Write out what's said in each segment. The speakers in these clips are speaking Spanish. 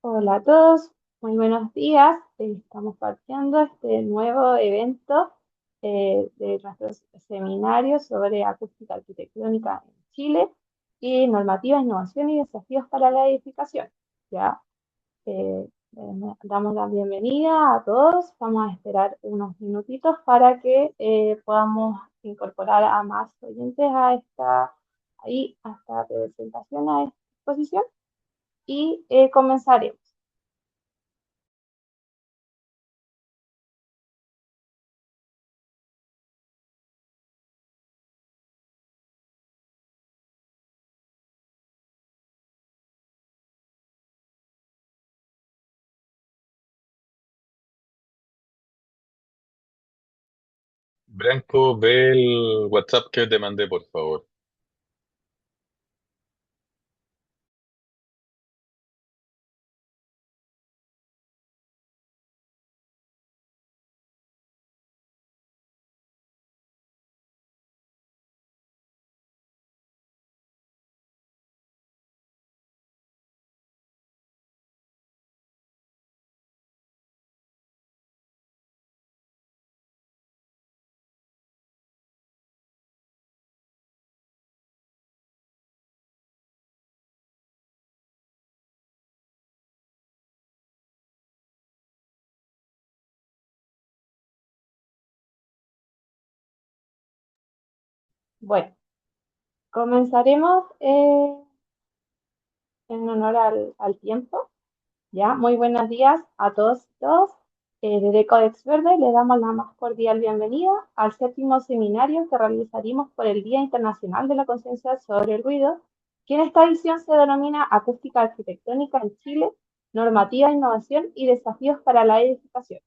Hola a todos, muy buenos días. Estamos partiendo este nuevo evento de nuestro seminario sobre acústica arquitectónica en Chile y normativa, innovación y desafíos para la edificación. Ya damos la bienvenida a todos. Vamos a esperar unos minutitos para que podamos incorporar a más oyentes a esta presentación, a esta exposición y comenzaremos. Branco, ve el WhatsApp que te mandé, por favor. Bueno, comenzaremos en honor al tiempo. Ya, muy buenos días a todos y todas. Desde Codex Verde le damos la más cordial bienvenida al séptimo seminario que realizaremos por el Día Internacional de la Conciencia sobre el Ruido, que en esta edición se denomina Acústica Arquitectónica en Chile, Normativa, Innovación y Desafíos para la Edificación.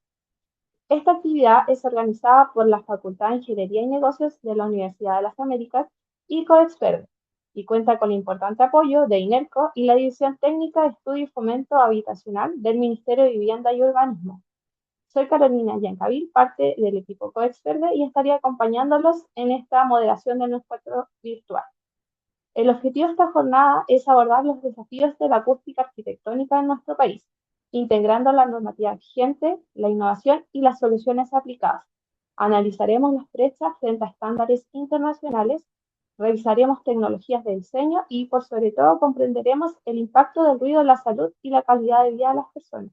Esta actividad es organizada por la Facultad de Ingeniería y Negocios de la Universidad de las Américas y Coexpert, y cuenta con importante apoyo de INERCO y la División Técnica de Estudio y Fomento Habitacional del Ministerio de Vivienda y Urbanismo. Soy Carolina Yancavil, parte del equipo Coexpert y estaría acompañándolos en esta moderación de nuestro encuentro virtual. El objetivo de esta jornada es abordar los desafíos de la acústica arquitectónica en nuestro país, integrando la normativa vigente, la innovación y las soluciones aplicadas. Analizaremos las brechas frente a estándares internacionales, revisaremos tecnologías de diseño y, por sobre todo, comprenderemos el impacto del ruido en la salud y la calidad de vida de las personas.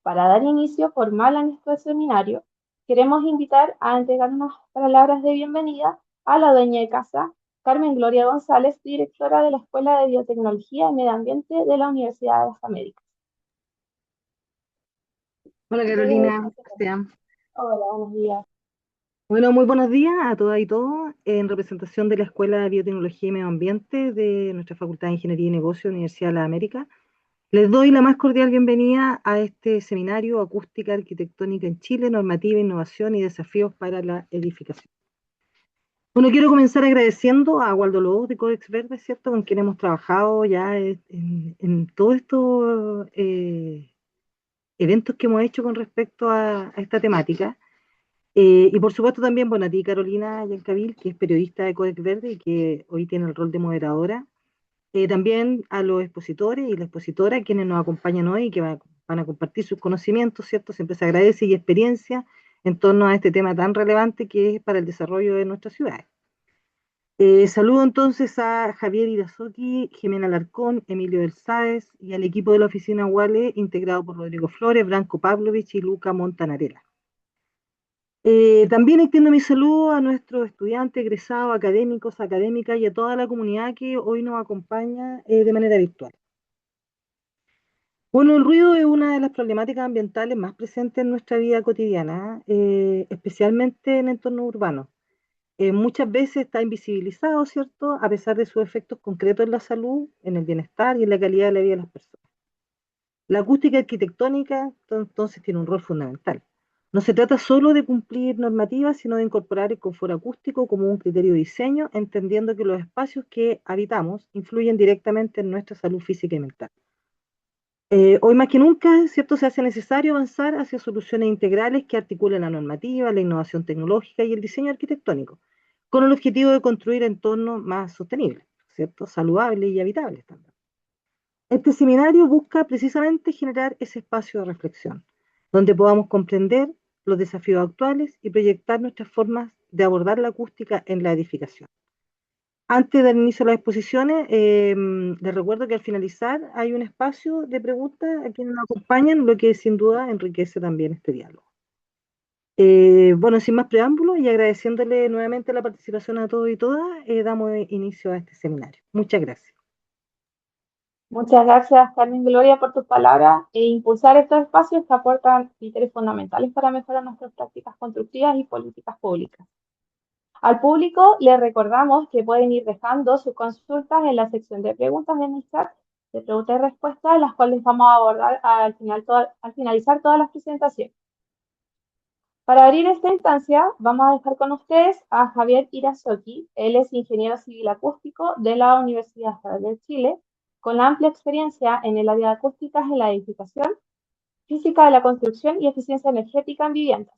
Para dar inicio formal a nuestro seminario, queremos invitar a entregar unas palabras de bienvenida a la dueña de casa, Carmen Gloria González, directora de la Escuela de Biotecnología y Medio Ambiente de la Universidad de las Américas. Hola Eh, Carolina, Sebastián. Hola, buenos días. Bueno, muy buenos días a todas y todos. En representación de la Escuela de Biotecnología y Medio Ambiente de nuestra Facultad de Ingeniería y Negocios, Universidad de la América, les doy la más cordial bienvenida a este seminario Acústica Arquitectónica en Chile, Normativa, Innovación y Desafíos para la Edificación. Bueno, quiero comenzar agradeciendo a Waldo Lobos de Codex Verde, ¿cierto?, con quien hemos trabajado ya en todos estos eventos que hemos hecho con respecto a esta temática. Y por supuesto también, bueno, a ti Carolina Yancavil, que es periodista de Codex Verde y que hoy tiene el rol de moderadora. También a los expositores y la expositora, quienes nos acompañan hoy y que van a compartir sus conocimientos, ¿cierto? Siempre se agradece y experiencia en torno a este tema tan relevante que es para el desarrollo de nuestras ciudades. Saludo entonces a Javier Irazoki, Jimena Alarcón, Emilio del Sáez y al equipo de la oficina UALE, integrado por Rodrigo Flores, Branco Pavlovich y Luca Montanarela. También extiendo mi saludo a nuestros estudiantes, egresados, académicos, académicas y a toda la comunidad que hoy nos acompaña de manera virtual. Bueno, el ruido es una de las problemáticas ambientales más presentes en nuestra vida cotidiana, especialmente en entornos urbanos. Muchas veces está invisibilizado, ¿cierto?, a pesar de sus efectos concretos en la salud, en el bienestar y en la calidad de la vida de las personas. La acústica arquitectónica, entonces, tiene un rol fundamental. No se trata solo de cumplir normativas, sino de incorporar el confort acústico como un criterio de diseño, entendiendo que los espacios que habitamos influyen directamente en nuestra salud física y mental. Hoy más que nunca, ¿cierto?, se hace necesario avanzar hacia soluciones integrales que articulen la normativa, la innovación tecnológica y el diseño arquitectónico, con el objetivo de construir entornos más sostenibles, ¿cierto?, saludables y habitables también. Este seminario busca precisamente generar ese espacio de reflexión, donde podamos comprender los desafíos actuales y proyectar nuestras formas de abordar la acústica en la edificación. Antes del inicio de las exposiciones, les recuerdo que al finalizar hay un espacio de preguntas a quienes nos acompañan, lo que sin duda enriquece también este diálogo. Bueno, sin más preámbulos y agradeciéndole nuevamente la participación a todos y todas, damos inicio a este seminario. Muchas gracias. Muchas gracias, Carmen Gloria, por tus palabras e impulsar estos espacios que aportan criterios fundamentales para mejorar nuestras prácticas constructivas y políticas públicas. Al público le recordamos que pueden ir dejando sus consultas en la sección de preguntas en el chat de preguntas y respuestas, las cuales vamos a abordar al finalizar todas las presentaciones. Para abrir esta instancia, vamos a dejar con ustedes a Javier Irazoki. Él es ingeniero civil acústico de la Universidad Federal de Chile, con amplia experiencia en el área de acústicas en la edificación, física de la construcción y eficiencia energética en viviendas.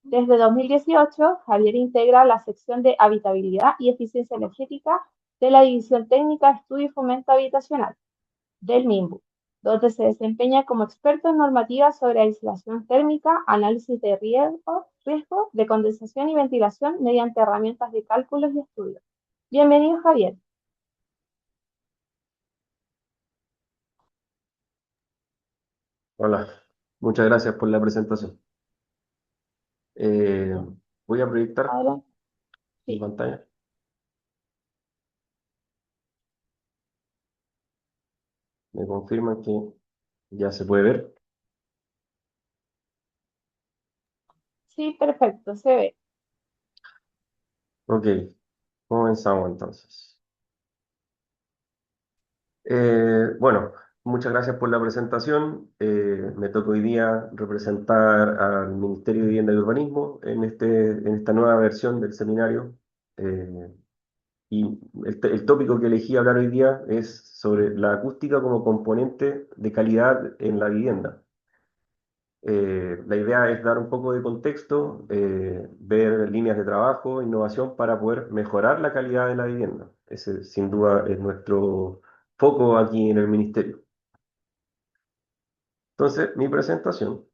Desde 2018, Javier integra la sección de habitabilidad y eficiencia energética de la División Técnica Estudio y Fomento Habitacional del MIMBU, donde se desempeña como experto en normativas sobre aislación térmica, análisis de riesgo de condensación y ventilación mediante herramientas de cálculos y estudios. Bienvenido, Javier. Hola, muchas gracias por la presentación. Eh, Voy a proyectar Adelante. mi Sí, pantalla. Me confirman que ya se puede ver. sí, perfecto, se ve. Ok, comenzamos entonces. Bueno, muchas gracias por la presentación. Me toca hoy día representar al Ministerio de Vivienda y Urbanismo en esta nueva versión del seminario. Eh, y el tópico que elegí hablar hoy día es sobre la acústica como componente de calidad en la vivienda. La idea es dar un poco de contexto, ver líneas de trabajo, innovación para poder mejorar la calidad de la vivienda. Ese sin duda es nuestro foco aquí en el ministerio. Entonces, mi presentación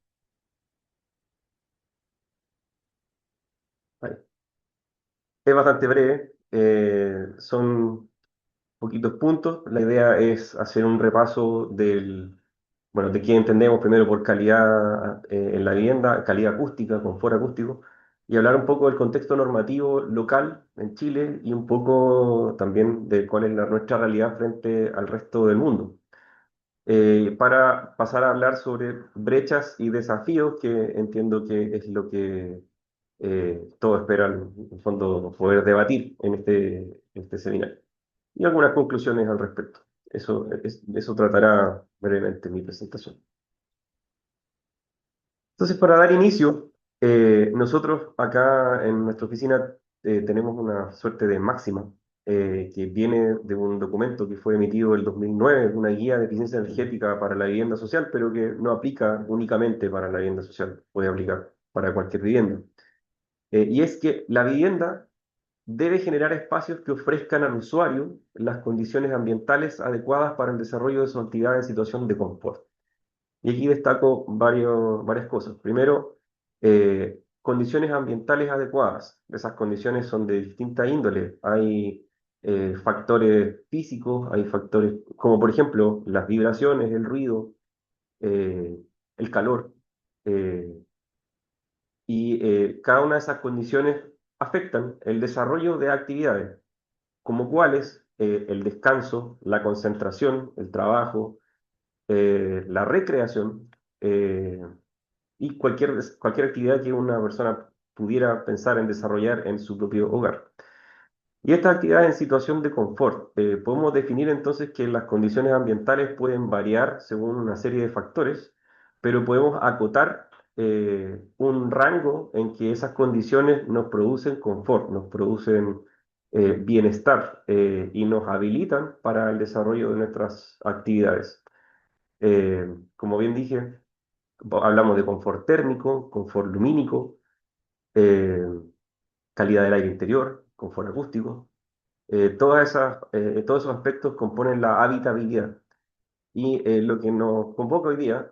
ahí, es bastante breve, son poquitos puntos. La idea es hacer un repaso bueno, de qué entendemos primero por calidad en la vivienda, calidad acústica, confort acústico, y hablar un poco del contexto normativo local en Chile y un poco también de cuál es nuestra realidad frente al resto del mundo. Para pasar a hablar sobre brechas y desafíos, que entiendo que es lo que todos esperan, en el fondo, poder debatir en este seminario. Y algunas conclusiones al respecto. Eso tratará brevemente mi presentación. Entonces, para dar inicio, nosotros acá en nuestra oficina tenemos una suerte de máxima que viene de un documento que fue emitido el 2009, una guía de eficiencia energética para la vivienda social, pero que no aplica únicamente para la vivienda social, puede aplicar para cualquier vivienda. Y es que la vivienda debe generar espacios que ofrezcan al usuario las condiciones ambientales adecuadas para el desarrollo de su actividad en situación de confort. Y aquí destaco varias cosas. Primero, condiciones ambientales adecuadas. Esas condiciones son de distinta índole. Hay factores físicos, hay factores como por ejemplo las vibraciones, el ruido, eh, el calor. eh, Cada una de esas condiciones afectan el desarrollo de actividades, como cuáles el descanso, la concentración, el trabajo, la recreación y cualquier actividad que una persona pudiera pensar en desarrollar en su propio hogar. Y esta actividad en situación de confort, podemos definir entonces que las condiciones ambientales pueden variar según una serie de factores, pero podemos acotar un rango en que esas condiciones nos producen confort, nos producen bienestar y nos habilitan para el desarrollo de nuestras actividades. Como bien dije, hablamos de confort térmico, confort lumínico, eh, calidad del aire interior, confort acústico. Todos esos aspectos componen la habitabilidad. Y lo que nos convoca hoy día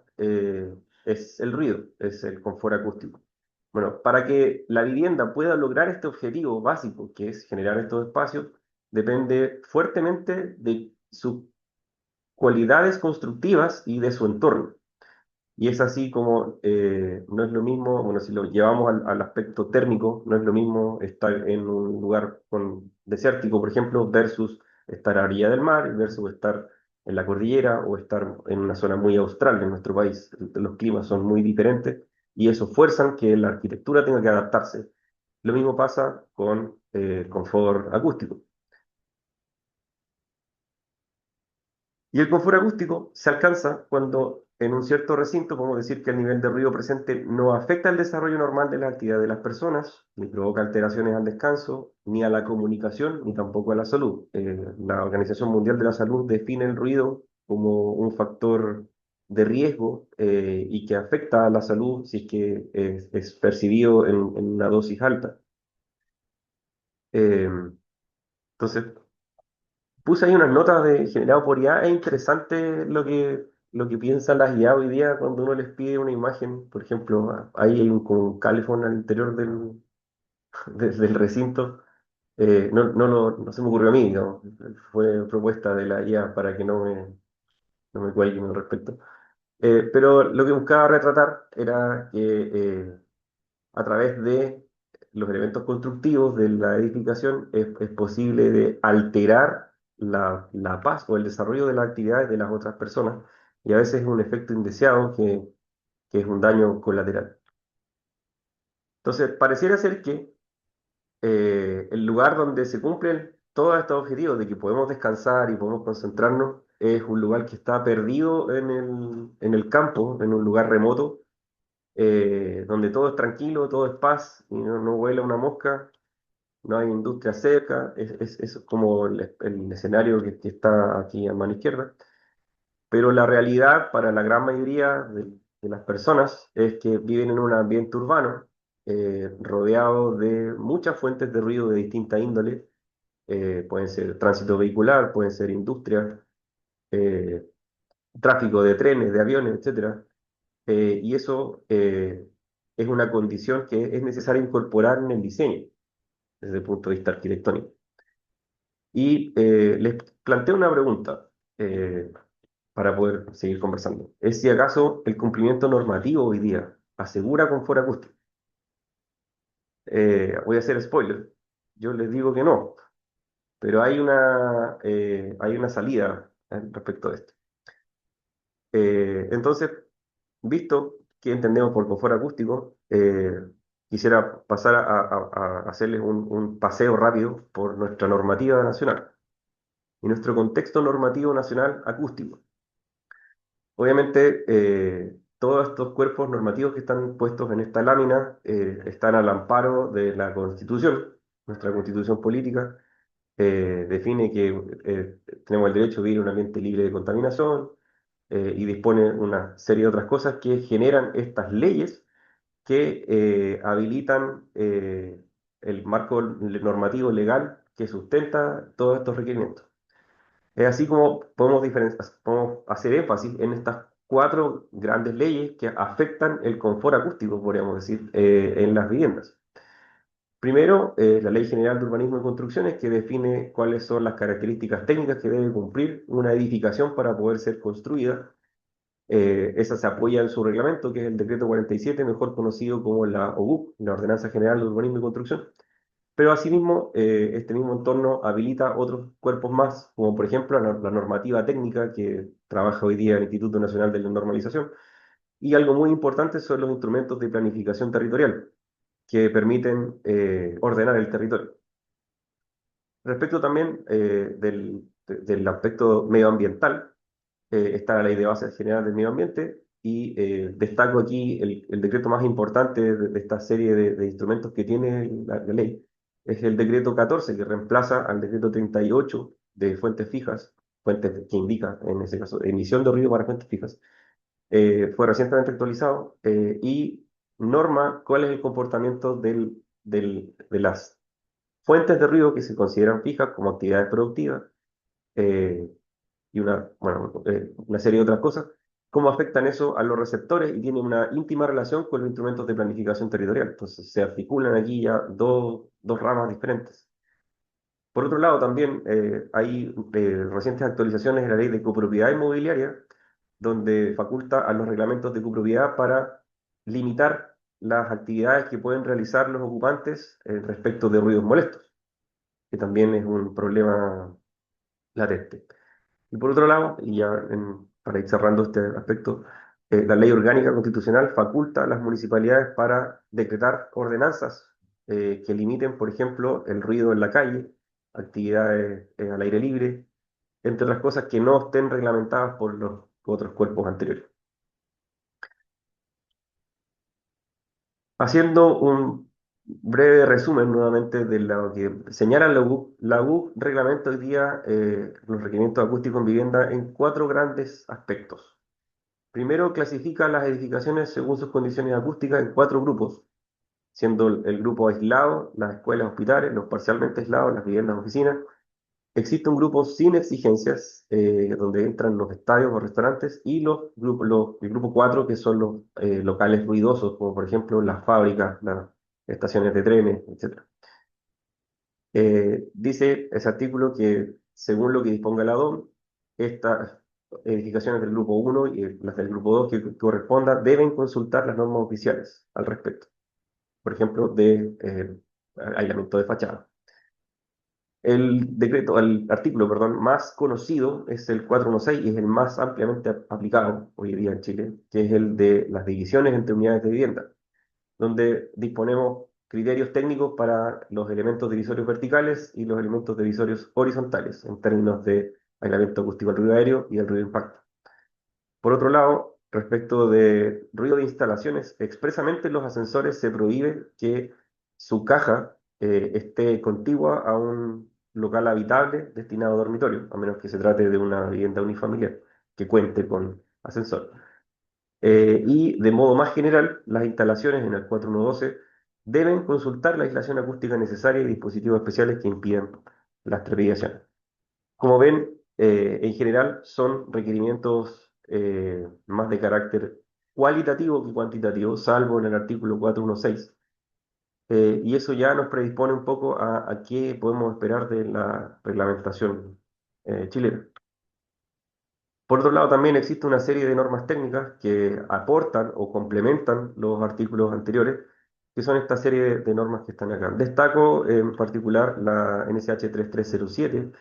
es el ruido, es el confort acústico. Bueno, para que la vivienda pueda lograr este objetivo básico, que es generar estos espacios, depende fuertemente de sus cualidades constructivas y de su entorno. Y es así como no es lo mismo, bueno, si lo llevamos al aspecto térmico, no es lo mismo estar en un lugar desértico, por ejemplo, versus estar a orilla del mar, versus estar en la cordillera o estar en una zona muy austral en nuestro país. Los climas son muy diferentes y eso fuerzan que la arquitectura tenga que adaptarse. Lo mismo pasa con confort acústico. Y el confort acústico se alcanza cuando en un cierto recinto podemos decir que el nivel de ruido presente no afecta el desarrollo normal de las actividades de las personas, ni provoca alteraciones al descanso, ni a la comunicación, ni tampoco a la salud. La Organización Mundial de la Salud define el ruido como un factor de riesgo y que afecta a la salud si es que es percibido en una dosis alta. Eh, entonces, puse ahí unas notas de generado por IA. Es interesante lo que piensan las IA hoy día cuando uno les pide una imagen. Por ejemplo, ahí hay como un calefón al interior del recinto. No se me ocurrió a mí, digamos. Fue propuesta de la IA para que no me cuelguen al respecto. Pero lo que buscaba retratar era que a través de los elementos constructivos de la edificación es posible de alterar la paz o el desarrollo de las actividades de las otras personas y a veces es un efecto indeseado que es un daño colateral. Entonces, pareciera ser que el lugar donde se cumplen todos estos objetivos de que podemos descansar y podemos concentrarnos es un lugar que está perdido en el campo, en un lugar remoto, donde todo es tranquilo, todo es paz y no vuela una mosca, no hay industria cerca, es como el escenario que está aquí a mano izquierda, pero la realidad para la gran mayoría de las personas es que viven en un ambiente urbano rodeado de muchas fuentes de ruido de distinta índole, pueden ser tránsito vehicular, pueden ser industria, eh, tráfico de trenes, de aviones, etcétera, y eso es una condición que es necesaria incorporar en el diseño desde el punto de vista arquitectónico. Y les planteo una pregunta para poder seguir conversando. ¿Es si acaso el cumplimiento normativo hoy día asegura confort acústico? Voy a hacer spoiler. Yo les digo que no, pero hay una salida respecto a esto. Entonces, visto que entendemos por confort acústico, quisiera pasar a hacerles un paseo rápido por nuestra normativa nacional y nuestro contexto normativo nacional acústico. Obviamente, todos estos cuerpos normativos que están puestos en esta lámina están al amparo de la Constitución. Nuestra Constitución política define que tenemos el derecho a vivir en un ambiente libre de contaminación y dispone una serie de otras cosas que generan estas leyes que habilitan el marco normativo legal que sustenta todos estos requerimientos. Es así como podemos hacer énfasis en estas cuatro grandes leyes que afectan el confort acústico, podríamos decir, en las viviendas. Primero, la Ley General de Urbanismo y Construcciones, que define cuáles son las características técnicas que debe cumplir una edificación para poder ser construida. Esa se apoya en su reglamento, que es el Decreto 47, mejor conocido como la OUC, la Ordenanza General de Urbanismo y Construcción. Pero asimismo, este mismo entorno habilita otros cuerpos más, como por ejemplo la normativa técnica que trabaja hoy día el Instituto Nacional de la Normalización. Y algo muy importante son los instrumentos de planificación territorial, que permiten ordenar el territorio. Respecto también del aspecto medioambiental, está la Ley de Bases General del Medio Ambiente y destaco aquí el decreto más importante de esta serie de instrumentos que tiene la ley. Es el decreto 14 que reemplaza al decreto 38 de fuentes fijas, fuentes que indica en ese caso emisión de ruido para fuentes fijas. Fue recientemente actualizado y norma cuál es el comportamiento de las fuentes de ruido que se consideran fijas como actividades productivas. y una serie de otras cosas, cómo afectan eso a los receptores y tiene una íntima relación con los instrumentos de planificación territorial. Entonces se articulan aquí ya dos ramas diferentes. Por otro lado, también hay recientes actualizaciones de la ley de copropiedad inmobiliaria, donde faculta a los reglamentos de copropiedad para limitar las actividades que pueden realizar los ocupantes respecto de ruidos molestos, que también es un problema latente. Y por otro lado, para ir cerrando este aspecto, la ley orgánica constitucional faculta a las municipalidades para decretar ordenanzas que limiten, por ejemplo, el ruido en la calle, actividades al aire libre, entre otras cosas que no estén reglamentadas por los otros cuerpos anteriores. Haciendo un breve resumen nuevamente de lo que señala la UC reglamenta hoy día los requerimientos acústicos en vivienda en cuatro grandes aspectos. Primero, clasifica las edificaciones según sus condiciones acústicas en cuatro grupos, siendo el grupo aislado, las escuelas, hospitales, los parcialmente aislados, las viviendas, oficinas. Existe un grupo sin exigencias, donde entran los estadios o restaurantes, y el grupo 4, que son los locales ruidosos, como por ejemplo las fábricas, las estaciones de trenes, etc. Dice ese artículo que, según lo que disponga la DOM, estas edificaciones del grupo 1 y las del grupo 2 que corresponda deben consultar las normas oficiales al respecto, por ejemplo, de aislamiento de fachada. El artículo, perdón, más conocido es el 416 y es el más ampliamente aplicado hoy día en Chile, que es el de las divisiones entre unidades de vivienda, donde disponemos criterios técnicos para los elementos divisorios verticales y los elementos divisorios horizontales, en términos de aislamiento acústico al ruido aéreo y al ruido de impacto. Por otro lado, respecto de ruido de instalaciones, expresamente en los ascensores se prohíbe que su caja esté contigua a un local habitable destinado a dormitorio, a menos que se trate de una vivienda unifamiliar que cuente con ascensor. Y de modo más general, las instalaciones en el 4112 deben consultar la aislación acústica necesaria y dispositivos especiales que impidan las trepidaciones. Como ven, en general son requerimientos más de carácter cualitativo que cuantitativo, salvo en el artículo 416. Y eso ya nos predispone un poco a qué podemos esperar de la reglamentación chilena. Por otro lado, también existe una serie de normas técnicas que aportan o complementan los artículos anteriores, que son esta serie de normas que están acá. Destaco en particular la NSH 3307,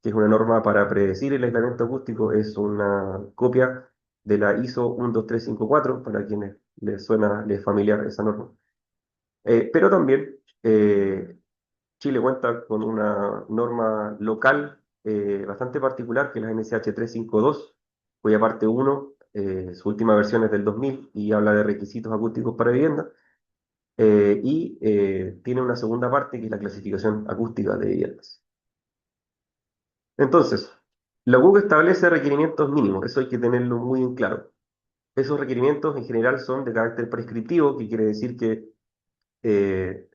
que es una norma para predecir el aislamiento acústico, es una copia de la ISO 12354, para quienes les es familiar esa norma. Pero también Chile cuenta con una norma local bastante particular, que es la NSH 352, cuya parte 1, su última versión es del 2000 y habla de requisitos acústicos para vivienda, y tiene una segunda parte que es la clasificación acústica de viviendas. Entonces, la UC establece requerimientos mínimos, eso hay que tenerlo muy en claro. Esos requerimientos en general son de carácter prescriptivo, que quiere decir que eh,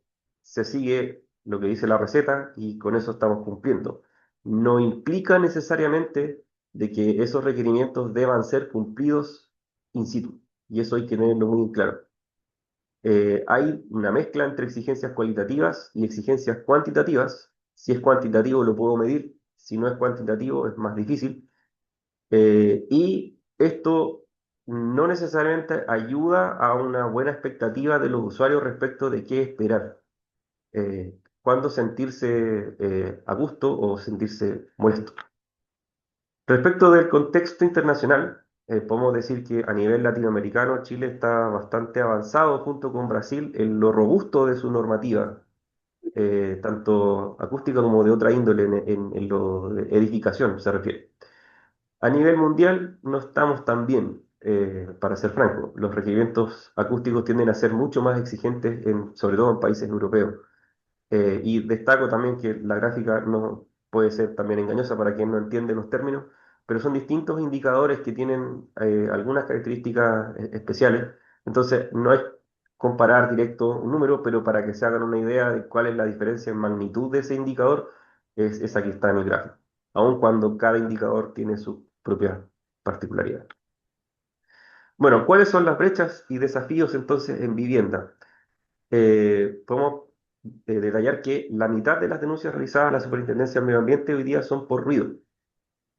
se sigue lo que dice la receta y con eso estamos cumpliendo. No implica necesariamente de que esos requerimientos deban ser cumplidos in situ, y eso hay que tenerlo muy claro. Hay una mezcla entre exigencias cualitativas y exigencias cuantitativas. Si es cuantitativo lo puedo medir, si no es cuantitativo es más difícil. Y esto no necesariamente ayuda a una buena expectativa de los usuarios respecto de qué esperar, cuándo sentirse a gusto o sentirse molesto. Respecto del contexto internacional, podemos decir que a nivel latinoamericano Chile está bastante avanzado junto con Brasil en lo robusto de su normativa, tanto acústica como de otra índole en lo de edificación se refiere. A nivel mundial no estamos tan bien, para ser franco. Los requerimientos acústicos tienden a ser mucho más exigentes, sobre todo en países europeos. Y destaco también que la gráfica no puede ser también engañosa para quien no entiende los términos, pero son distintos indicadores que tienen algunas características especiales. Entonces, no es comparar directo un número, pero para que se hagan una idea de cuál es la diferencia en magnitud de ese indicador, es esa que está en el gráfico. Aun cuando cada indicador tiene sus propias particularidades. Bueno, ¿cuáles son las brechas y desafíos entonces en vivienda? Podemos detallar que la mitad de las denuncias realizadas a la Superintendencia del Medio Ambiente hoy día son por ruido.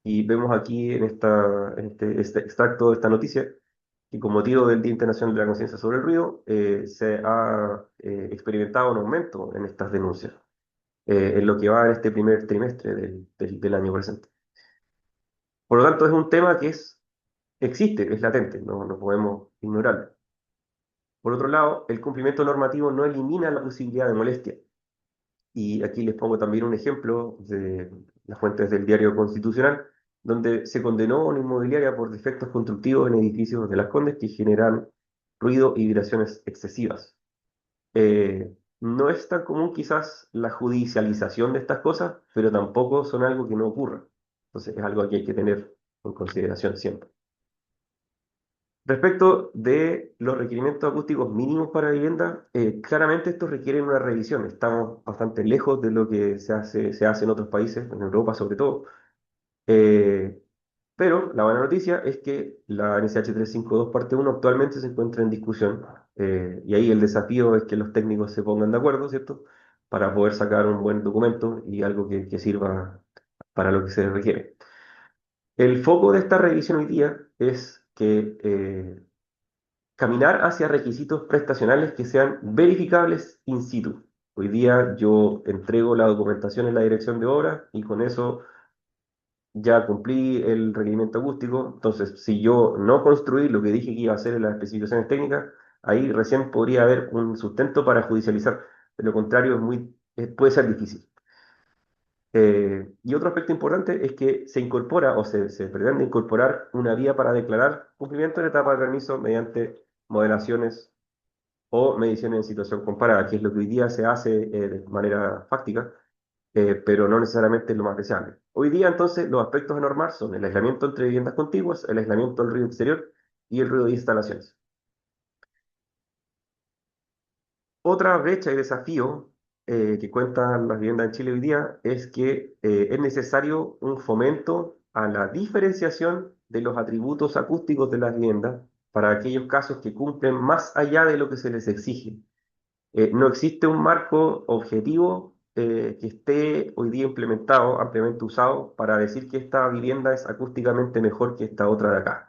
Y vemos aquí en este extracto de esta noticia que con motivo del Día Internacional de la Conciencia sobre el Ruido se ha experimentado un aumento en estas denuncias en lo que va en este primer trimestre del año presente. Por lo tanto, es un tema que existe, es latente, no podemos ignorarlo. Por otro lado, el cumplimiento normativo no elimina la posibilidad de molestia. Y aquí les pongo también un ejemplo de las fuentes del Diario Constitucional, donde se condenó a una inmobiliaria por defectos constructivos en edificios de Las Condes que generan ruido y vibraciones excesivas. No es tan común quizás la judicialización de estas cosas, pero tampoco son algo que no ocurra. Entonces es algo que hay que tener en consideración siempre. Respecto de los requerimientos acústicos mínimos para vivienda, claramente estos requieren una revisión. Estamos bastante lejos de lo que se hace en otros países, en Europa sobre todo. Eh, pero la buena noticia es que la NSH 352 parte 1 actualmente se encuentra en discusión. Y ahí el desafío es que los técnicos se pongan de acuerdo, ¿cierto? Para poder sacar un buen documento y algo que sirva para lo que se requiere. El foco de esta revisión hoy día es que caminar hacia requisitos prestacionales que sean verificables in situ. Hoy día yo entrego la documentación en la dirección de obra y con eso ya cumplí el requerimiento acústico. Entonces, si yo no construí lo que dije que iba a hacer en las especificaciones técnicas, ahí recién podría haber un sustento para judicializar. De lo contrario, puede ser difícil. Y otro aspecto importante es que se incorpora o se pretende incorporar una vía para declarar cumplimiento en etapa de permiso mediante modelaciones o mediciones en situación comparada, que es lo que hoy día se hace de manera fáctica, pero no necesariamente es lo más deseable. Hoy día, entonces, los aspectos a normar son el aislamiento entre viviendas contiguas, el aislamiento del ruido exterior y el ruido de instalaciones. Otra brecha y desafío que cuentan las viviendas en Chile hoy día es que es necesario un fomento a la diferenciación de los atributos acústicos de las viviendas para aquellos casos que cumplen más allá de lo que se les exige. No existe un marco objetivo que esté hoy día implementado, ampliamente usado, para decir que esta vivienda es acústicamente mejor que esta otra de acá.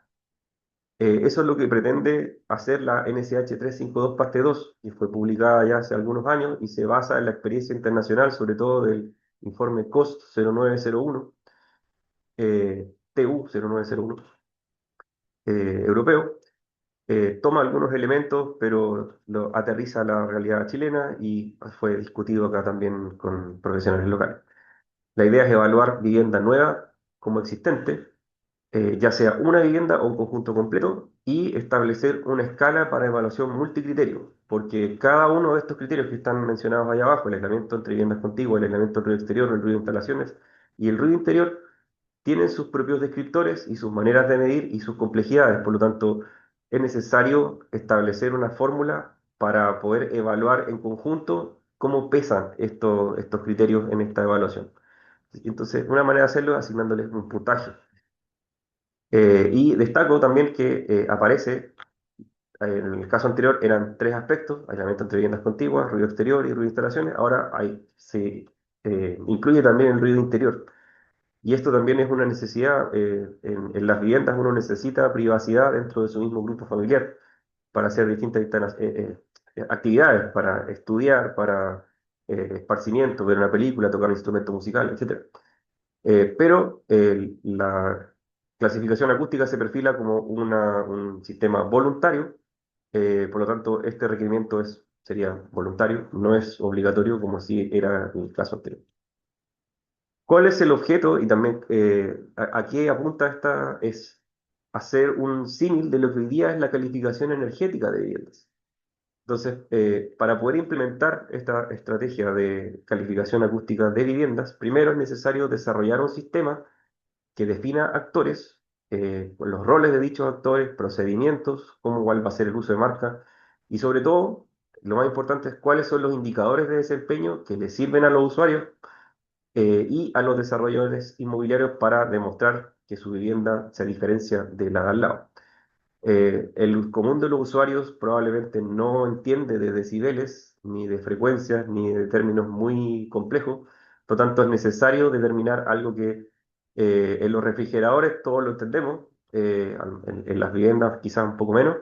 Eso es lo que pretende hacer la NSH 352 parte 2, que fue publicada ya hace algunos años y se basa en la experiencia internacional, sobre todo del informe COST 0901, TU 0901, europeo. Toma algunos elementos, pero lo aterriza a la realidad chilena y fue discutido acá también con profesionales locales. La idea es evaluar vivienda nueva como existente, ya sea una vivienda o un conjunto completo, y establecer una escala para evaluación multicriterio, porque cada uno de estos criterios que están mencionados ahí abajo, el aislamiento entre viviendas contiguas, el aislamiento del ruido exterior, el ruido de instalaciones y el ruido interior, tienen sus propios descriptores y sus maneras de medir y sus complejidades. Por lo tanto, es necesario establecer una fórmula para poder evaluar en conjunto cómo pesan estos criterios en esta evaluación. Entonces, una manera de hacerlo es asignándoles un puntaje. Y destaco también que aparece, en el caso anterior eran tres aspectos: aislamiento entre viviendas contiguas, ruido exterior y ruido de instalaciones. Ahora se incluye también el ruido interior. Y esto también es una necesidad. En las viviendas uno necesita privacidad dentro de su mismo grupo familiar para hacer distintas actividades, para estudiar, para esparcimiento, ver una película, tocar un instrumento musical, etcétera. Pero la clasificación acústica se perfila como un sistema voluntario. Por lo tanto, este requerimiento sería voluntario, no es obligatorio como si era en el caso anterior. ¿Cuál es el objeto? Y también a qué apunta esta, es hacer un símil de lo que hoy día es la calificación energética de viviendas. Entonces, para poder implementar esta estrategia de calificación acústica de viviendas, primero es necesario desarrollar un sistema que defina actores, con los roles de dichos actores, procedimientos, cuál va a ser el uso de marca y sobre todo, lo más importante es cuáles son los indicadores de desempeño que le sirven a los usuarios y a los desarrolladores inmobiliarios para demostrar que su vivienda se diferencia de la de al lado. El común de los usuarios probablemente no entiende de decibeles, ni de frecuencias, ni de términos muy complejos. Por lo tanto, es necesario determinar algo que en los refrigeradores todos lo entendemos, en las viviendas quizás un poco menos.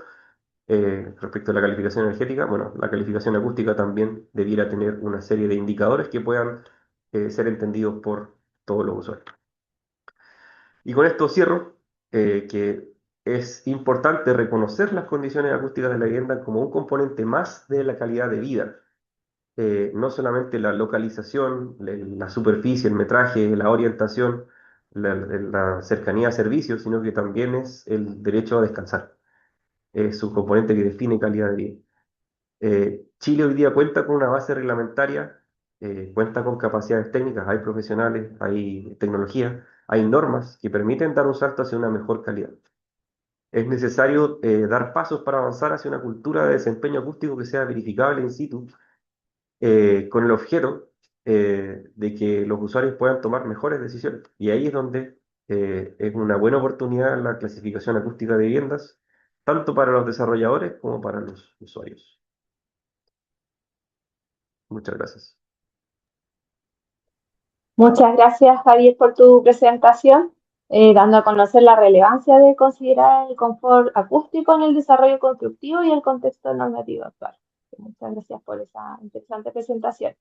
Respecto a la calificación energética, bueno, la calificación acústica también debiera tener una serie de indicadores que puedan ser entendidos por todos los usuarios. Y con esto cierro, que es importante reconocer las condiciones acústicas de la vivienda como un componente más de la calidad de vida. No solamente la localización, la superficie, el metraje, la orientación, la cercanía a servicios, sino que también es el derecho a descansar. Es un componente que define calidad de vida. Chile hoy día cuenta con una base reglamentaria, cuenta con capacidades técnicas, hay profesionales, hay tecnología, hay normas que permiten dar un salto hacia una mejor calidad. Es necesario dar pasos para avanzar hacia una cultura de desempeño acústico que sea verificable in situ, con el objeto de que los usuarios puedan tomar mejores decisiones. Y ahí es donde es una buena oportunidad la clasificación acústica de viviendas, tanto para los desarrolladores como para los usuarios. Muchas gracias. Muchas gracias, Javier, por tu presentación, dando a conocer la relevancia de considerar el confort acústico en el desarrollo constructivo y el contexto normativo actual. Muchas gracias por esa interesante presentación.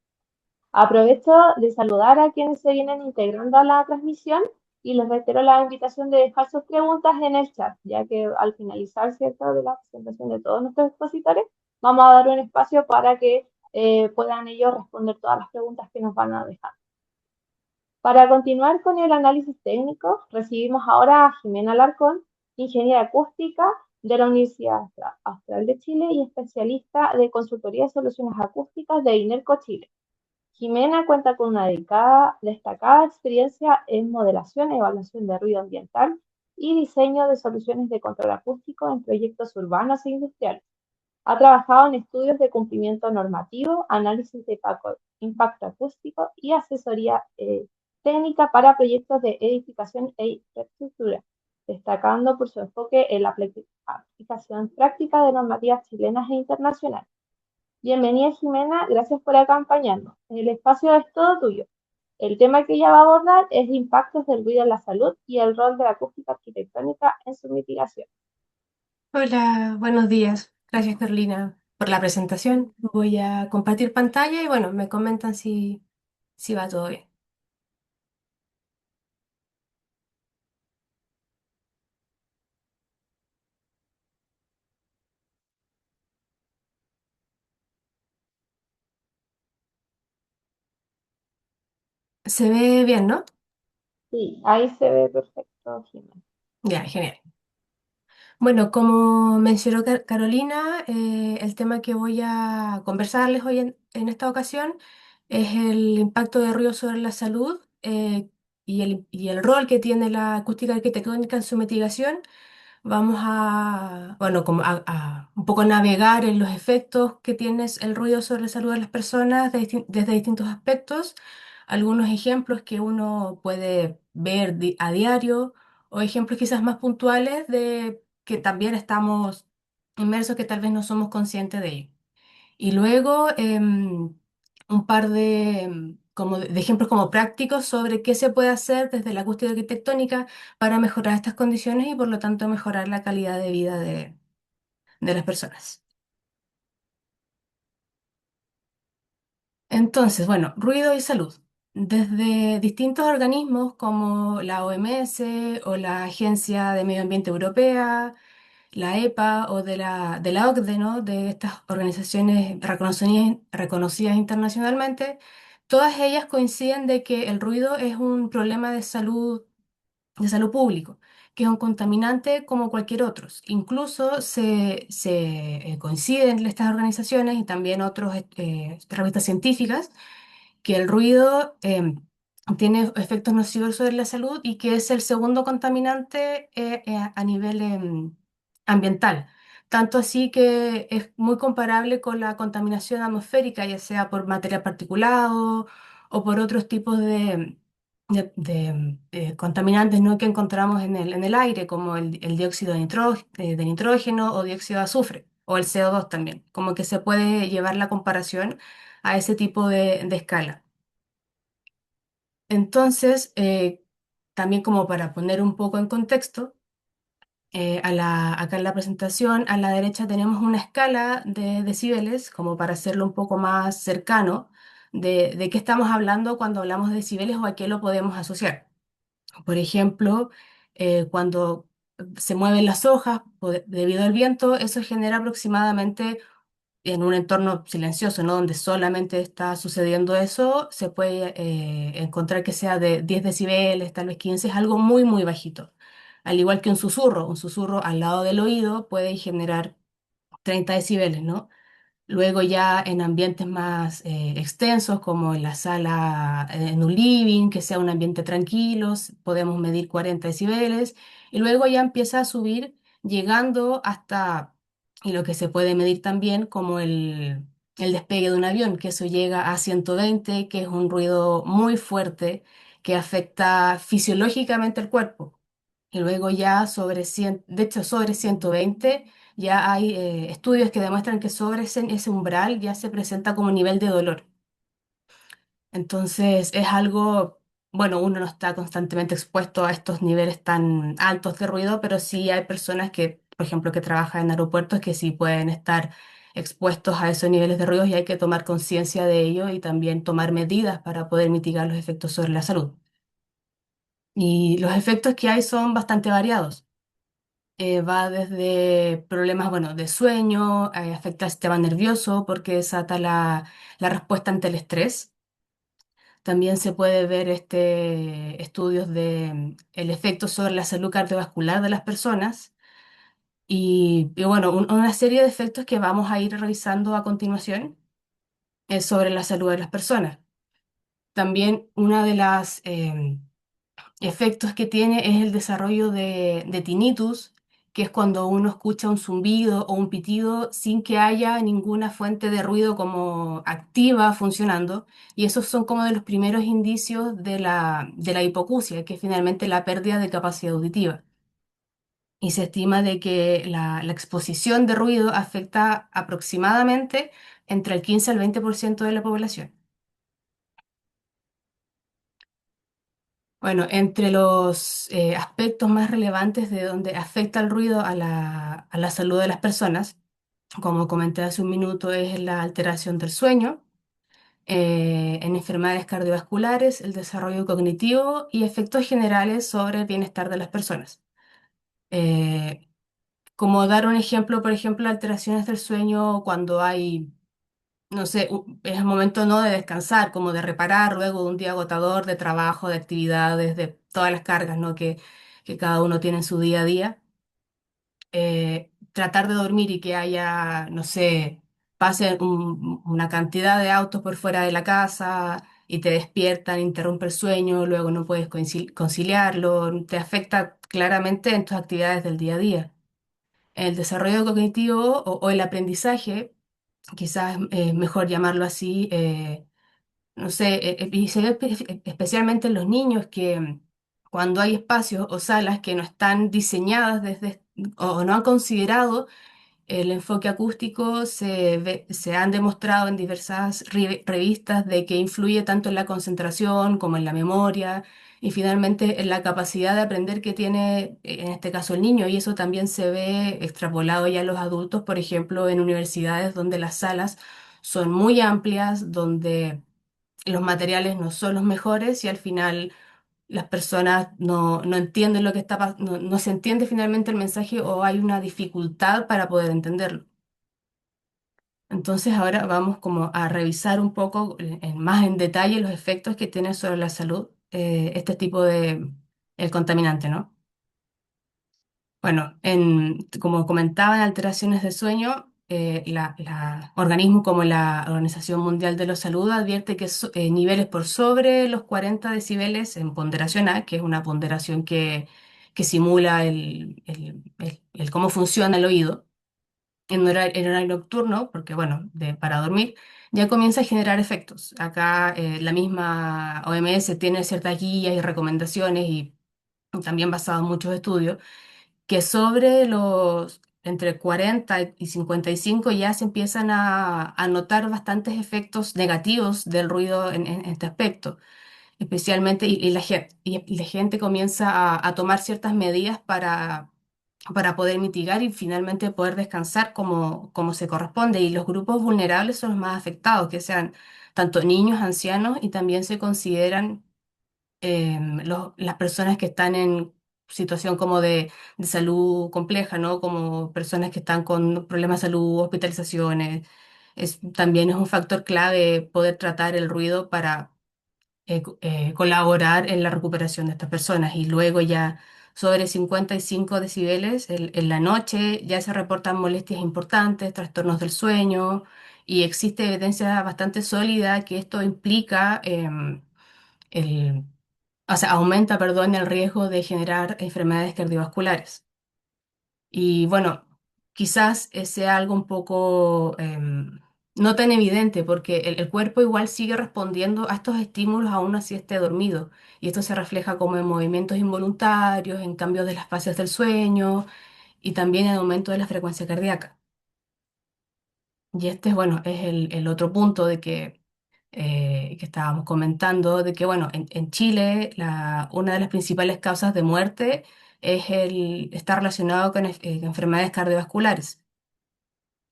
Aprovecho de saludar a quienes se vienen integrando a la transmisión y les reitero la invitación de dejar sus preguntas en el chat, ya que al finalizar, ¿cierto?, de la presentación de todos nuestros expositores, vamos a dar un espacio para que puedan ellos responder todas las preguntas que nos van a dejar. Para continuar con el análisis técnico, recibimos ahora a Jimena Alarcón, ingeniera acústica de la Universidad Austral de Chile y especialista de consultoría de soluciones acústicas de INERCO Chile. Jimena cuenta con una destacada experiencia en modelación, evaluación de ruido ambiental y diseño de soluciones de control acústico en proyectos urbanos e industriales. Ha trabajado en estudios de cumplimiento normativo, análisis de impacto acústico y asesoría técnica para proyectos de edificación e infraestructura, destacando por su enfoque en la aplicación práctica de normativas chilenas e internacionales. Bienvenida, Jimena, gracias por acompañarnos. El espacio es todo tuyo. El tema que ella va a abordar es impactos del ruido en la salud y el rol de la acústica arquitectónica en su mitigación. Hola, buenos días. Gracias, Carolina, por la presentación. Voy a compartir pantalla y bueno, me comentan si va todo bien. Se ve bien, ¿no? Sí, ahí se ve perfecto, Jimena. Ya, genial. Bueno, como mencionó Carolina, el tema que voy a conversarles hoy en esta ocasión es el impacto de ruido sobre la salud y el rol que tiene la acústica arquitectónica en su mitigación. Vamos bueno, como a un poco navegar en los efectos que tiene el ruido sobre la salud de las personas desde distintos aspectos, algunos ejemplos que uno puede ver a diario o ejemplos quizás más puntuales de que también estamos inmersos que tal vez no somos conscientes de ello. Y luego un par de ejemplos como prácticos sobre qué se puede hacer desde la acústica arquitectónica para mejorar estas condiciones y por lo tanto mejorar la calidad de vida de las personas. Entonces, bueno, ruido y salud. Desde distintos organismos como la OMS o la Agencia de Medio Ambiente Europea, la EPA o de la OCDE, ¿no? De estas organizaciones reconocidas internacionalmente, todas ellas coinciden de que el ruido es un problema de salud público, que es un contaminante como cualquier otro. Incluso se coinciden estas organizaciones y también otras revistas científicas que el ruido tiene efectos nocivos sobre la salud y que es el segundo contaminante a nivel ambiental. Tanto así que es muy comparable con la contaminación atmosférica, ya sea por material particulado o por otros tipos contaminantes, ¿no?, que encontramos en el aire, como el dióxido de nitrógeno o dióxido de azufre, o el CO2 también, como que se puede llevar la comparación a ese tipo de escala. Entonces, también como para poner un poco en contexto, acá en la presentación, a la derecha tenemos una escala de decibeles, como para hacerlo un poco más cercano, de qué estamos hablando cuando hablamos de decibeles o a qué lo podemos asociar. Por ejemplo, cuando se mueven las hojas debido al viento, eso genera aproximadamente, en un entorno silencioso, ¿no?, donde solamente está sucediendo eso, se puede encontrar que sea de 10 decibeles, tal vez 15, es algo muy, muy bajito. Al igual que un susurro al lado del oído puede generar 30 decibeles, ¿no? Luego ya en ambientes más extensos, como en la sala, en un living, que sea un ambiente tranquilo, podemos medir 40 decibeles. Y luego ya empieza a subir, llegando hasta, y lo que se puede medir también, como el despegue de un avión, que eso llega a 120, que es un ruido muy fuerte que afecta fisiológicamente el cuerpo. Y luego ya sobre 100, de hecho sobre 120, ya hay estudios que demuestran que sobre ese umbral ya se presenta como nivel de dolor. Entonces es algo, bueno, uno no está constantemente expuesto a estos niveles tan altos de ruido, pero sí hay personas que, por ejemplo, que trabajan en aeropuertos que sí pueden estar expuestos a esos niveles de ruido y hay que tomar conciencia de ello y también tomar medidas para poder mitigar los efectos sobre la salud. Y los efectos que hay son bastante variados. Va desde problemas, bueno, de sueño, afecta al sistema nervioso porque desata la respuesta ante el estrés. También se puede ver estudios de el efecto sobre la salud cardiovascular de las personas y bueno, una serie de efectos que vamos a ir revisando a continuación es sobre la salud de las personas. También una de las efectos que tiene es el desarrollo de tinnitus, que es cuando uno escucha un zumbido o un pitido sin que haya ninguna fuente de ruido como activa funcionando. Y esos son como de los primeros indicios de la hipoacusia, que es finalmente la pérdida de capacidad auditiva. Y se estima de que la exposición de ruido afecta aproximadamente entre el 15 al 20% de la población. Bueno, entre los aspectos más relevantes de donde afecta el ruido a la salud de las personas, como comenté hace un minuto, es la alteración del sueño, en enfermedades cardiovasculares, el desarrollo cognitivo y efectos generales sobre el bienestar de las personas. Eh, Como dar un ejemplo, por ejemplo, alteraciones del sueño cuando hay, no sé, es el momento no de descansar, como de reparar luego de un día agotador de trabajo, de actividades, de todas las cargas, ¿no?, que cada uno tiene en su día a día. Tratar de dormir y que haya, no sé, pase una cantidad de autos por fuera de la casa y te despiertan, interrumpe el sueño, luego no puedes conciliarlo, te afecta claramente en tus actividades del día a día. El desarrollo cognitivo o el aprendizaje, quizás es mejor llamarlo así, no sé, y se ve especialmente en los niños que cuando hay espacios o salas que no están diseñadas o no han considerado el enfoque acústico, se han demostrado en diversas revistas de que influye tanto en la concentración como en la memoria y finalmente en la capacidad de aprender que tiene, en este caso, el niño. Y eso también se ve extrapolado ya a los adultos, por ejemplo, en universidades donde las salas son muy amplias, donde los materiales no son los mejores y al final las personas no entienden lo que está pasando, no se entiende finalmente el mensaje o hay una dificultad para poder entenderlo. Entonces ahora vamos como a revisar un poco más en detalle los efectos que tiene sobre la salud este tipo el contaminante, ¿no? Bueno, como comentaba, en alteraciones de sueño, organismos como la Organización Mundial de la Salud advierte que niveles por sobre los 40 decibeles en ponderación A, que es una ponderación que simula el cómo funciona el oído, en horario nocturno, porque bueno, para dormir, ya comienza a generar efectos. Acá la misma OMS tiene ciertas guías y recomendaciones y también basado en muchos estudios, que sobre los entre 40 y 55 ya se empiezan a notar bastantes efectos negativos del ruido en este aspecto. Especialmente, y la gente comienza a tomar ciertas medidas para poder mitigar y finalmente poder descansar como se corresponde. Y los grupos vulnerables son los más afectados, que sean tanto niños, ancianos, y también se consideran las personas que están en situación como de salud compleja, ¿no? Como personas que están con problemas de salud, hospitalizaciones. También es un factor clave poder tratar el ruido para colaborar en la recuperación de estas personas. Y luego ya sobre 55 decibeles en la noche ya se reportan molestias importantes, trastornos del sueño, y existe evidencia bastante sólida que esto implica el, o sea, aumenta, perdón, el riesgo de generar enfermedades cardiovasculares. Y bueno, quizás sea algo un poco no tan evidente, porque el cuerpo igual sigue respondiendo a estos estímulos aún así esté dormido. Y esto se refleja como en movimientos involuntarios, en cambios de las fases del sueño y también en aumento de la frecuencia cardíaca. Y este, bueno, es el otro punto que estábamos comentando, de que, bueno, en Chile una de las principales causas de muerte está relacionado con enfermedades cardiovasculares.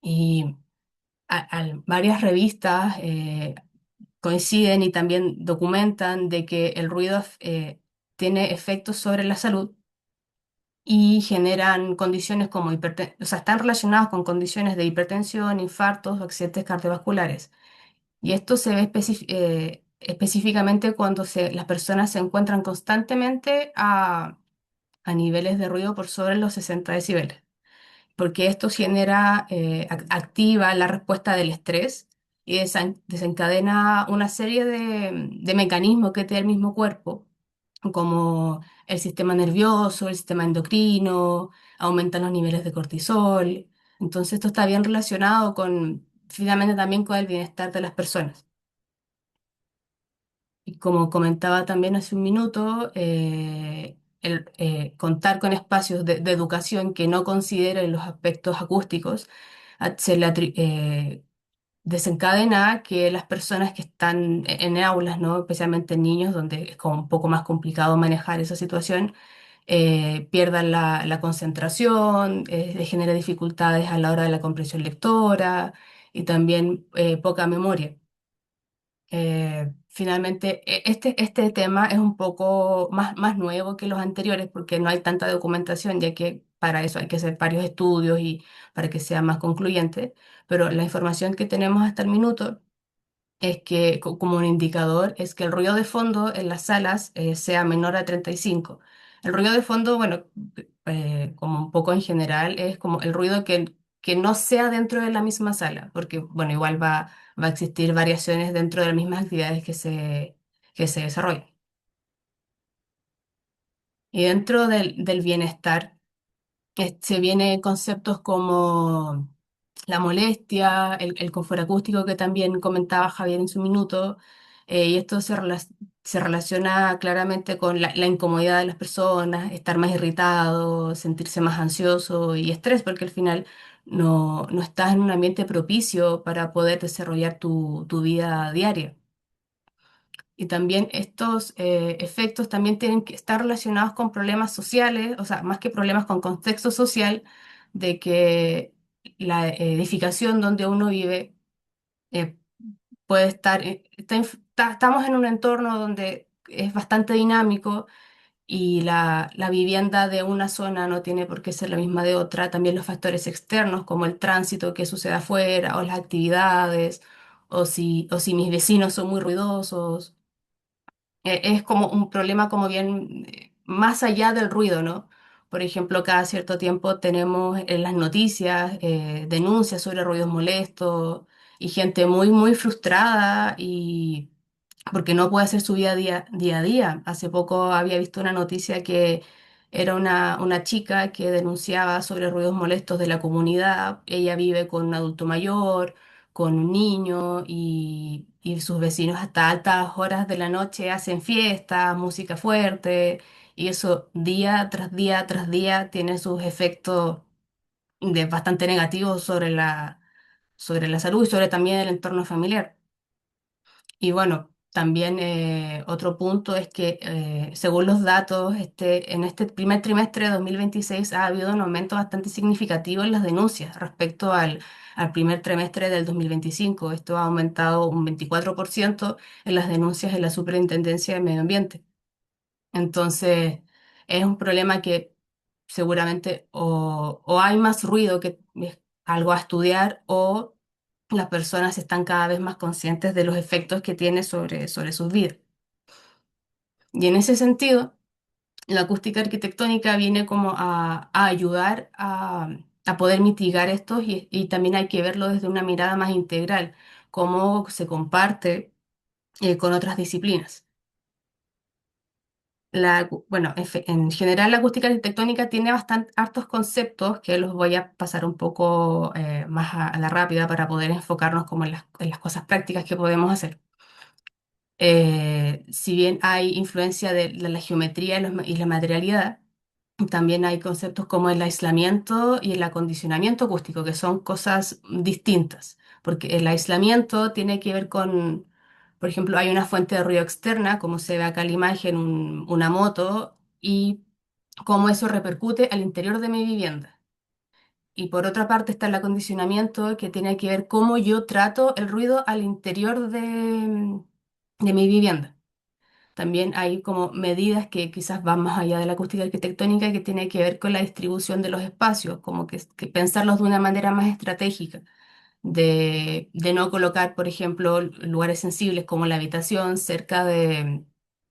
Y varias revistas coinciden y también documentan de que el ruido tiene efectos sobre la salud y generan condiciones como hipertensión, o sea, están relacionados con condiciones de hipertensión, infartos o accidentes cardiovasculares. Y esto se ve específicamente cuando las personas se encuentran constantemente a niveles de ruido por sobre los 60 decibeles, porque esto genera, activa la respuesta del estrés y desencadena una serie de mecanismos que tiene el mismo cuerpo, como el sistema nervioso, el sistema endocrino, aumentan los niveles de cortisol. Entonces esto está bien relacionado finalmente también con el bienestar de las personas. Y como comentaba también hace un minuto, contar con espacios de educación que no consideren los aspectos acústicos se le desencadena que las personas que están en aulas, ¿no? Especialmente niños, donde es como un poco más complicado manejar esa situación, pierdan la concentración, les genera dificultades a la hora de la comprensión lectora y también poca memoria. Finalmente, este tema es un poco más nuevo que los anteriores porque no hay tanta documentación, ya que para eso hay que hacer varios estudios y para que sea más concluyente, pero la información que tenemos hasta el minuto es que como un indicador es que el ruido de fondo en las salas sea menor a 35. El ruido de fondo, bueno, como un poco en general, es como el ruido que no sea dentro de la misma sala, porque, bueno, igual va a existir variaciones dentro de las mismas actividades que se desarrollan. Y dentro del bienestar, se vienen conceptos como la molestia, el confort acústico que también comentaba Javier en su minuto, y esto se relaciona claramente con la incomodidad de las personas, estar más irritado, sentirse más ansioso y estrés, porque al final no estás en un ambiente propicio para poder desarrollar tu vida diaria. Y también estos efectos también tienen que estar relacionados con problemas sociales, o sea, más que problemas con contexto social, de que la edificación donde uno vive eh, puede estar, estamos en un entorno donde es bastante dinámico y la vivienda de una zona no tiene por qué ser la misma de otra. También los factores externos como el tránsito que sucede afuera o las actividades, o si mis vecinos son muy ruidosos, es como un problema como bien más allá del ruido, ¿no? Por ejemplo, cada cierto tiempo tenemos en las noticias denuncias sobre ruidos molestos y gente muy, muy frustrada y porque no puede hacer su vida día a día. Hace poco había visto una noticia que Era una chica que denunciaba sobre ruidos molestos de la comunidad. Ella vive con un adulto mayor, con un niño y sus vecinos hasta altas horas de la noche hacen fiestas, música fuerte y eso día tras día tras día tiene sus efectos bastante negativos sobre la salud y sobre también el entorno familiar. Y bueno, también otro punto es que según los datos, en este primer trimestre de 2026 ha habido un aumento bastante significativo en las denuncias respecto al primer trimestre del 2025. Esto ha aumentado un 24% en las denuncias en la Superintendencia de Medio Ambiente. Entonces, es un problema que seguramente o hay más ruido que es algo a estudiar o las personas están cada vez más conscientes de los efectos que tiene sobre sus vidas. Y en ese sentido, la acústica arquitectónica viene como a ayudar a poder mitigar estos y también hay que verlo desde una mirada más integral, cómo se comparte con otras disciplinas. Bueno, en general la acústica arquitectónica tiene bastante hartos conceptos que los voy a pasar un poco más a la rápida para poder enfocarnos como en las cosas prácticas que podemos hacer. Si bien hay influencia de la geometría y y la materialidad, también hay conceptos como el aislamiento y el acondicionamiento acústico, que son cosas distintas, porque el aislamiento tiene que ver con, por ejemplo, hay una fuente de ruido externa, como se ve acá en la imagen, una moto, y cómo eso repercute al interior de mi vivienda. Y por otra parte está el acondicionamiento, que tiene que ver cómo yo trato el ruido al interior de mi vivienda. También hay como medidas que quizás van más allá de la acústica arquitectónica que tiene que ver con la distribución de los espacios, como que pensarlos de una manera más estratégica, de no colocar, por ejemplo, lugares sensibles como la habitación cerca de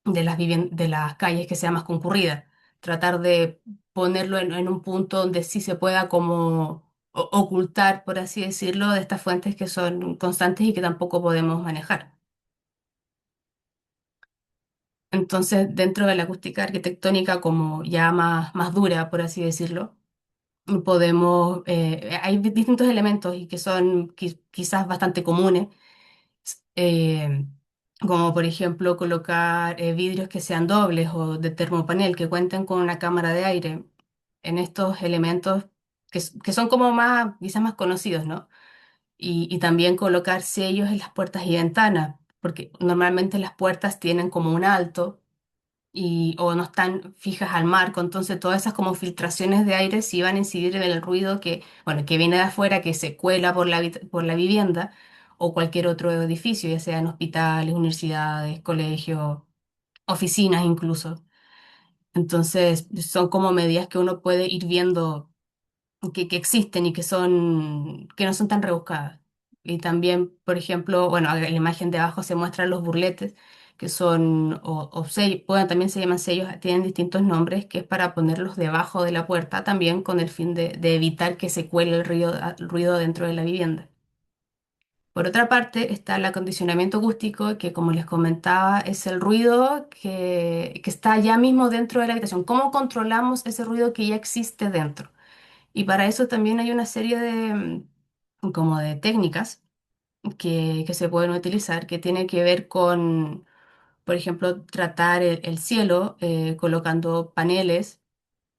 las calles que sea más concurrida. Tratar de ponerlo en un punto donde sí se pueda como ocultar, por así decirlo, de estas fuentes que son constantes y que tampoco podemos manejar. Entonces, dentro de la acústica arquitectónica como ya más dura, por así decirlo, hay distintos elementos y que son quizás bastante comunes, eh, como por ejemplo colocar vidrios que sean dobles o de termopanel que cuenten con una cámara de aire en estos elementos que son como más, quizás más conocidos, ¿no? Y también colocar sellos en las puertas y ventanas, porque normalmente las puertas tienen como un alto o no están fijas al marco, entonces todas esas como filtraciones de aire sí van a incidir en el ruido que, bueno, que viene de afuera, que se cuela por la vivienda o cualquier otro edificio, ya sean hospitales, universidades, colegios, oficinas incluso. Entonces son como medidas que uno puede ir viendo que existen y que no son tan rebuscadas. Y también, por ejemplo, bueno, en la imagen de abajo se muestran los burletes, que son, o sellos, bueno, también se llaman sellos, tienen distintos nombres, que es para ponerlos debajo de la puerta también con el fin de evitar que se cuele el ruido dentro de la vivienda. Por otra parte, está el acondicionamiento acústico, que como les comentaba, es el ruido que está ya mismo dentro de la habitación. ¿Cómo controlamos ese ruido que ya existe dentro? Y para eso también hay una serie como de técnicas que se pueden utilizar que tiene que ver con, por ejemplo, tratar el cielo colocando paneles,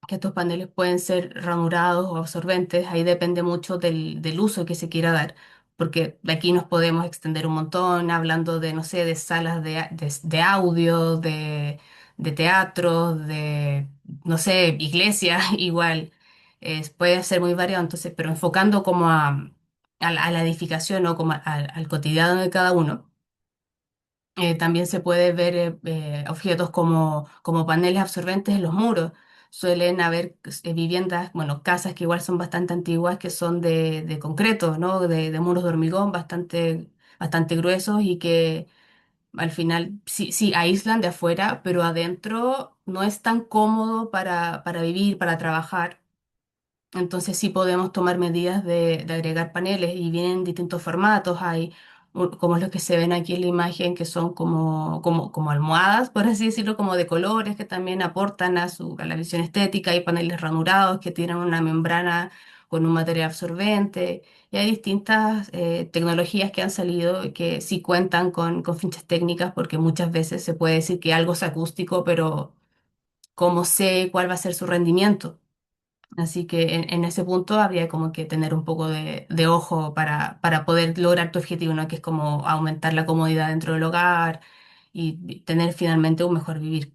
que estos paneles pueden ser ranurados o absorbentes, ahí depende mucho del uso que se quiera dar, porque de aquí nos podemos extender un montón hablando de, no sé, de salas de audio, de teatro, de, no sé, iglesias, igual, puede ser muy variado, entonces, pero enfocando como a la edificación o como al cotidiano de cada uno. También se puede ver objetos como paneles absorbentes en los muros. Suelen haber viviendas, bueno, casas que igual son bastante antiguas, que son de concreto, ¿no? De muros de hormigón bastante gruesos y que al final sí aíslan de afuera, pero adentro no es tan cómodo para vivir, para trabajar. Entonces sí podemos tomar medidas de agregar paneles y vienen en distintos formatos. Hay como los que se ven aquí en la imagen, que son como almohadas, por así decirlo, como de colores, que también aportan a la visión estética. Hay paneles ranurados que tienen una membrana con un material absorbente. Y hay distintas tecnologías que han salido y que sí cuentan con fichas técnicas, porque muchas veces se puede decir que algo es acústico, pero ¿cómo sé cuál va a ser su rendimiento? Así que en ese punto habría como que tener un poco de ojo para poder lograr tu objetivo, ¿no? Que es como aumentar la comodidad dentro del hogar y tener finalmente un mejor vivir.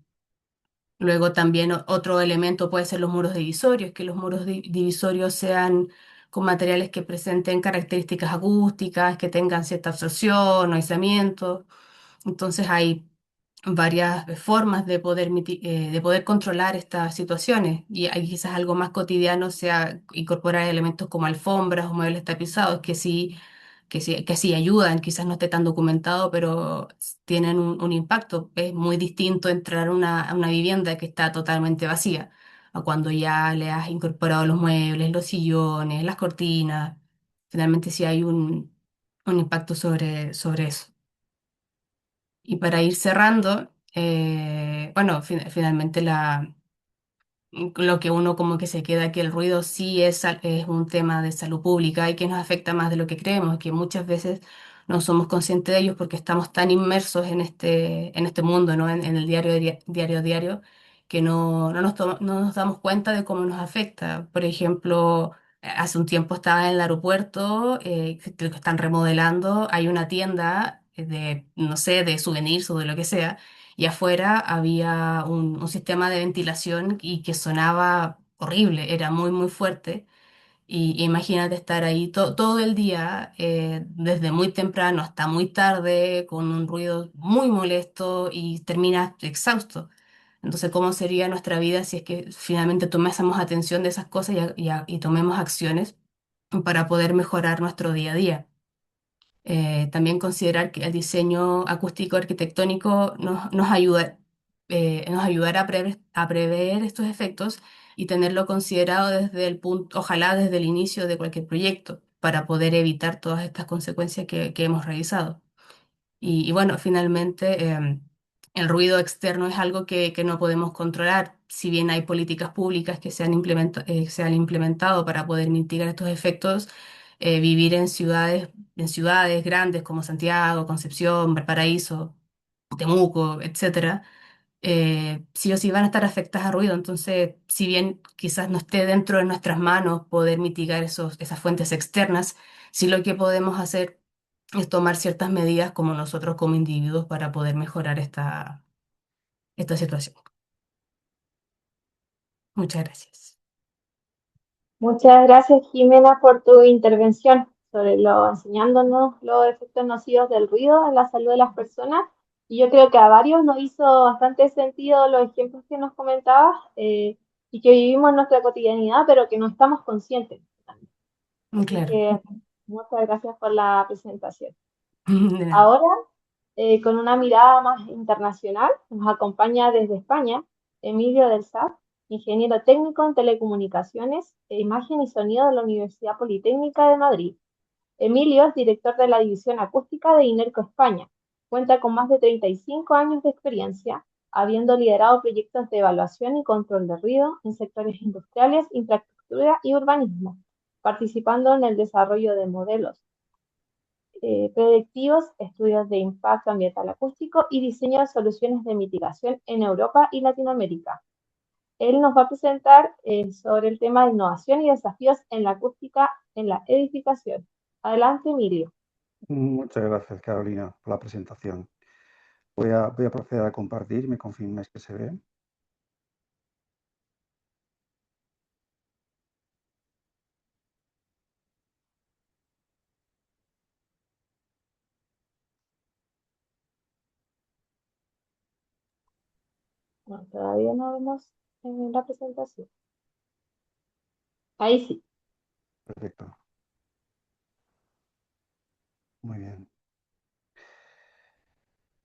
Luego también otro elemento puede ser los muros divisorios, que los muros divisorios sean con materiales que presenten características acústicas, que tengan cierta absorción o aislamiento. Entonces hay varias formas de de poder controlar estas situaciones y hay quizás algo más cotidiano sea incorporar elementos como alfombras o muebles tapizados que sí ayudan, quizás no esté tan documentado, pero tienen un impacto. Es muy distinto entrar a una vivienda que está totalmente vacía a cuando ya le has incorporado los muebles, los sillones, las cortinas. Finalmente sí hay un impacto sobre eso. Y para ir cerrando, bueno, finalmente lo que uno como que se queda que el ruido sí es un tema de salud pública y que nos afecta más de lo que creemos, que muchas veces no somos conscientes de ellos porque estamos tan inmersos en este mundo, ¿no? En el diario a diario, que no nos damos cuenta de cómo nos afecta. Por ejemplo, hace un tiempo estaba en el aeropuerto, que lo están remodelando, hay una tienda de, no sé, de souvenirs o de lo que sea y afuera había un sistema de ventilación y que sonaba horrible, era muy, muy fuerte. Y imagínate estar ahí todo el día, desde muy temprano hasta muy tarde, con un ruido muy molesto y terminas exhausto. Entonces, ¿cómo sería nuestra vida si es que finalmente tomásemos atención de esas cosas y tomemos acciones para poder mejorar nuestro día a día? También considerar que el diseño acústico arquitectónico nos ayudará a prever estos efectos y tenerlo considerado desde el punto, ojalá desde el inicio de cualquier proyecto, para poder evitar todas estas consecuencias que hemos revisado. Y bueno, finalmente, el ruido externo es algo que no podemos controlar. Si bien hay políticas públicas que se han implementado para poder mitigar estos efectos, vivir en ciudades grandes como Santiago, Concepción, Valparaíso, Temuco, etcétera, sí o sí van a estar afectadas a ruido. Entonces, si bien quizás no esté dentro de nuestras manos poder mitigar esas fuentes externas, sí lo que podemos hacer es tomar ciertas medidas como nosotros como individuos para poder mejorar esta situación. Muchas gracias. Muchas gracias, Jimena, por tu intervención sobre enseñándonos los efectos nocivos del ruido en la salud de las personas. Y yo creo que a varios nos hizo bastante sentido los ejemplos que nos comentabas y que vivimos en nuestra cotidianidad, pero que no estamos conscientes. Así Claro. que muchas gracias por la presentación. De nada. Ahora, con una mirada más internacional, nos acompaña desde España Emilio del Saz, ingeniero técnico en telecomunicaciones e imagen y sonido de la Universidad Politécnica de Madrid. Emilio es director de la División Acústica de INERCO España. Cuenta con más de 35 años de experiencia, habiendo liderado proyectos de evaluación y control de ruido en sectores industriales, infraestructura y urbanismo, participando en el desarrollo de modelos predictivos, estudios de impacto ambiental acústico y diseño de soluciones de mitigación en Europa y Latinoamérica. Él nos va a presentar sobre el tema de innovación y desafíos en la acústica en la edificación. Adelante, Emilio. Muchas gracias, Carolina, por la presentación. Voy a proceder a compartir. ¿Me confirmáis que se ve? No, todavía no vemos la presentación. Ahí sí. Perfecto. Muy bien.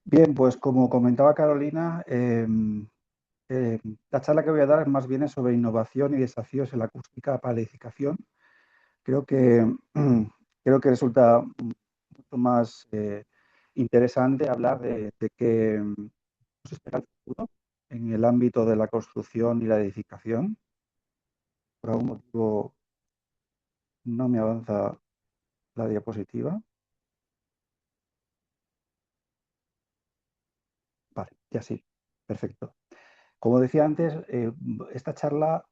Bien, pues como comentaba Carolina, la charla que voy a dar es más bien sobre innovación y desafíos en la acústica para la edificación. Creo que, creo que resulta mucho más interesante hablar de qué nos espera el futuro en el ámbito de la construcción y la edificación. Por algún motivo no me avanza la diapositiva. Vale, ya sí, perfecto. Como decía antes, esta charla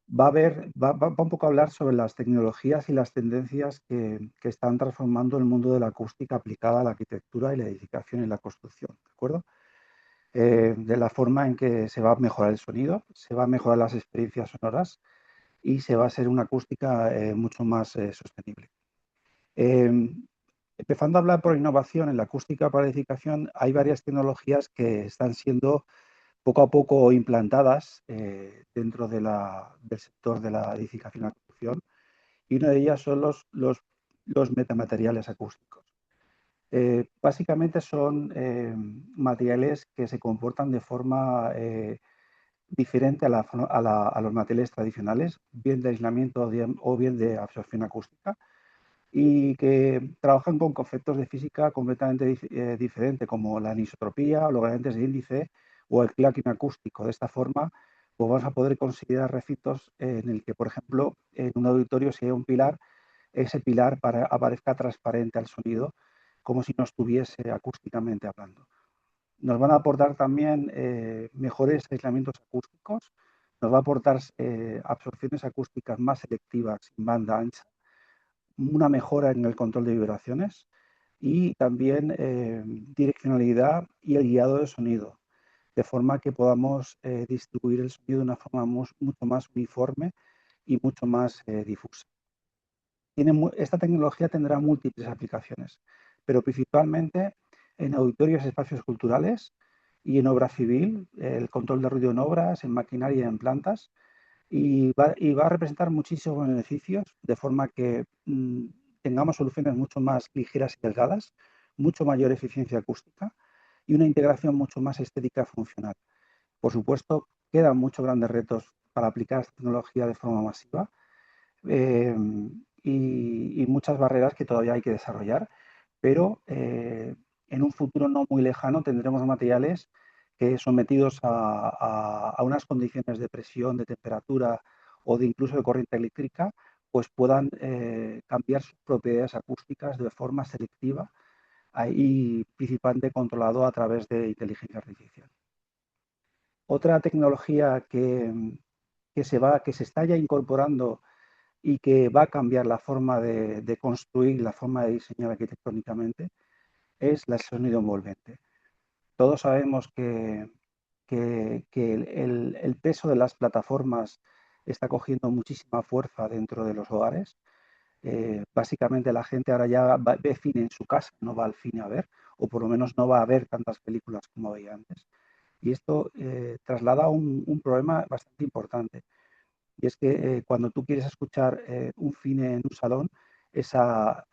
va un poco a hablar sobre las tecnologías y las tendencias que están transformando el mundo de la acústica aplicada a la arquitectura y la edificación y la construcción, ¿de acuerdo? De la forma en que se va a mejorar el sonido, se va a mejorar las experiencias sonoras y se va a hacer una acústica mucho más sostenible. Empezando a hablar por innovación en la acústica para la edificación, hay varias tecnologías que están siendo poco a poco implantadas dentro del sector de la edificación y la construcción, y una de ellas son los metamateriales acústicos. Básicamente son materiales que se comportan de forma diferente a los materiales tradicionales, bien de aislamiento o bien de absorción acústica, y que trabajan con conceptos de física completamente diferentes, como la anisotropía o los gradientes de índice o el clacking acústico. De esta forma, pues vamos a poder considerar recintos en el que, por ejemplo, en un auditorio, si hay un pilar, ese pilar aparezca transparente al sonido, como si no estuviese acústicamente hablando. Nos van a aportar también mejores aislamientos acústicos, nos va a aportar absorciones acústicas más selectivas en banda ancha, una mejora en el control de vibraciones y también direccionalidad y el guiado del sonido, de forma que podamos distribuir el sonido de una forma mucho más uniforme y mucho más difusa. Esta tecnología tendrá múltiples aplicaciones, pero principalmente en auditorios y espacios culturales y en obra civil, el control de ruido en obras, en maquinaria y en plantas, y va a representar muchísimos beneficios, de forma que tengamos soluciones mucho más ligeras y delgadas, mucho mayor eficiencia acústica y una integración mucho más estética y funcional. Por supuesto, quedan muchos grandes retos para aplicar esta tecnología de forma masiva eh, y muchas barreras que todavía hay que desarrollar, pero en un futuro no muy lejano tendremos materiales que sometidos a unas condiciones de presión, de temperatura o de incluso de corriente eléctrica, pues puedan cambiar sus propiedades acústicas de forma selectiva y principalmente controlado a través de inteligencia artificial. Otra tecnología que se está ya incorporando y que va a cambiar la forma de construir, la forma de diseñar arquitectónicamente, es el sonido envolvente. Todos sabemos que el peso de las plataformas está cogiendo muchísima fuerza dentro de los hogares. Básicamente la gente ahora ya ve cine en su casa, no va al cine a ver, o por lo menos no va a ver tantas películas como veía antes. Y esto traslada un problema bastante importante. Y es que cuando tú quieres escuchar un cine en un salón, esa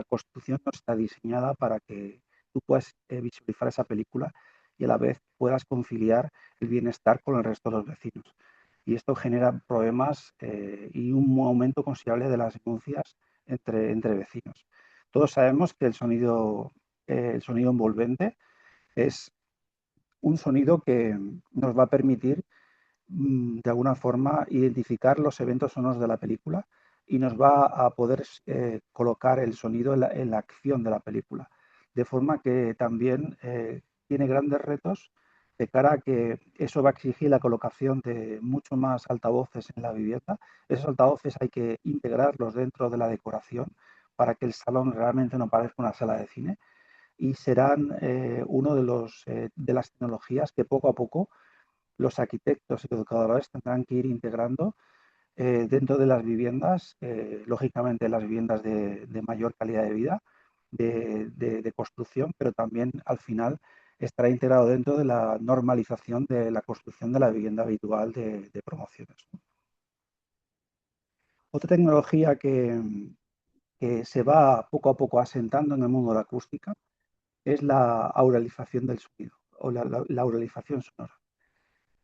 construcción no está diseñada para que tú puedas visualizar esa película y a la vez puedas conciliar el bienestar con el resto de los vecinos. Y esto genera problemas y un aumento considerable de las denuncias entre vecinos. Todos sabemos que el sonido envolvente es un sonido que nos va a permitir de alguna forma identificar los eventos sonoros de la película y nos va a poder colocar el sonido en la acción de la película. De forma que también tiene grandes retos de cara a que eso va a exigir la colocación de mucho más altavoces en la vivienda. Esos altavoces hay que integrarlos dentro de la decoración para que el salón realmente no parezca una sala de cine, y serán uno de las tecnologías que poco a poco los arquitectos y educadores tendrán que ir integrando dentro de las viviendas, lógicamente las viviendas de mayor calidad de vida, de construcción, pero también al final estará integrado dentro de la normalización de la construcción de la vivienda habitual de promociones. Otra tecnología que se va poco a poco asentando en el mundo de la acústica es la auralización del sonido o la auralización sonora.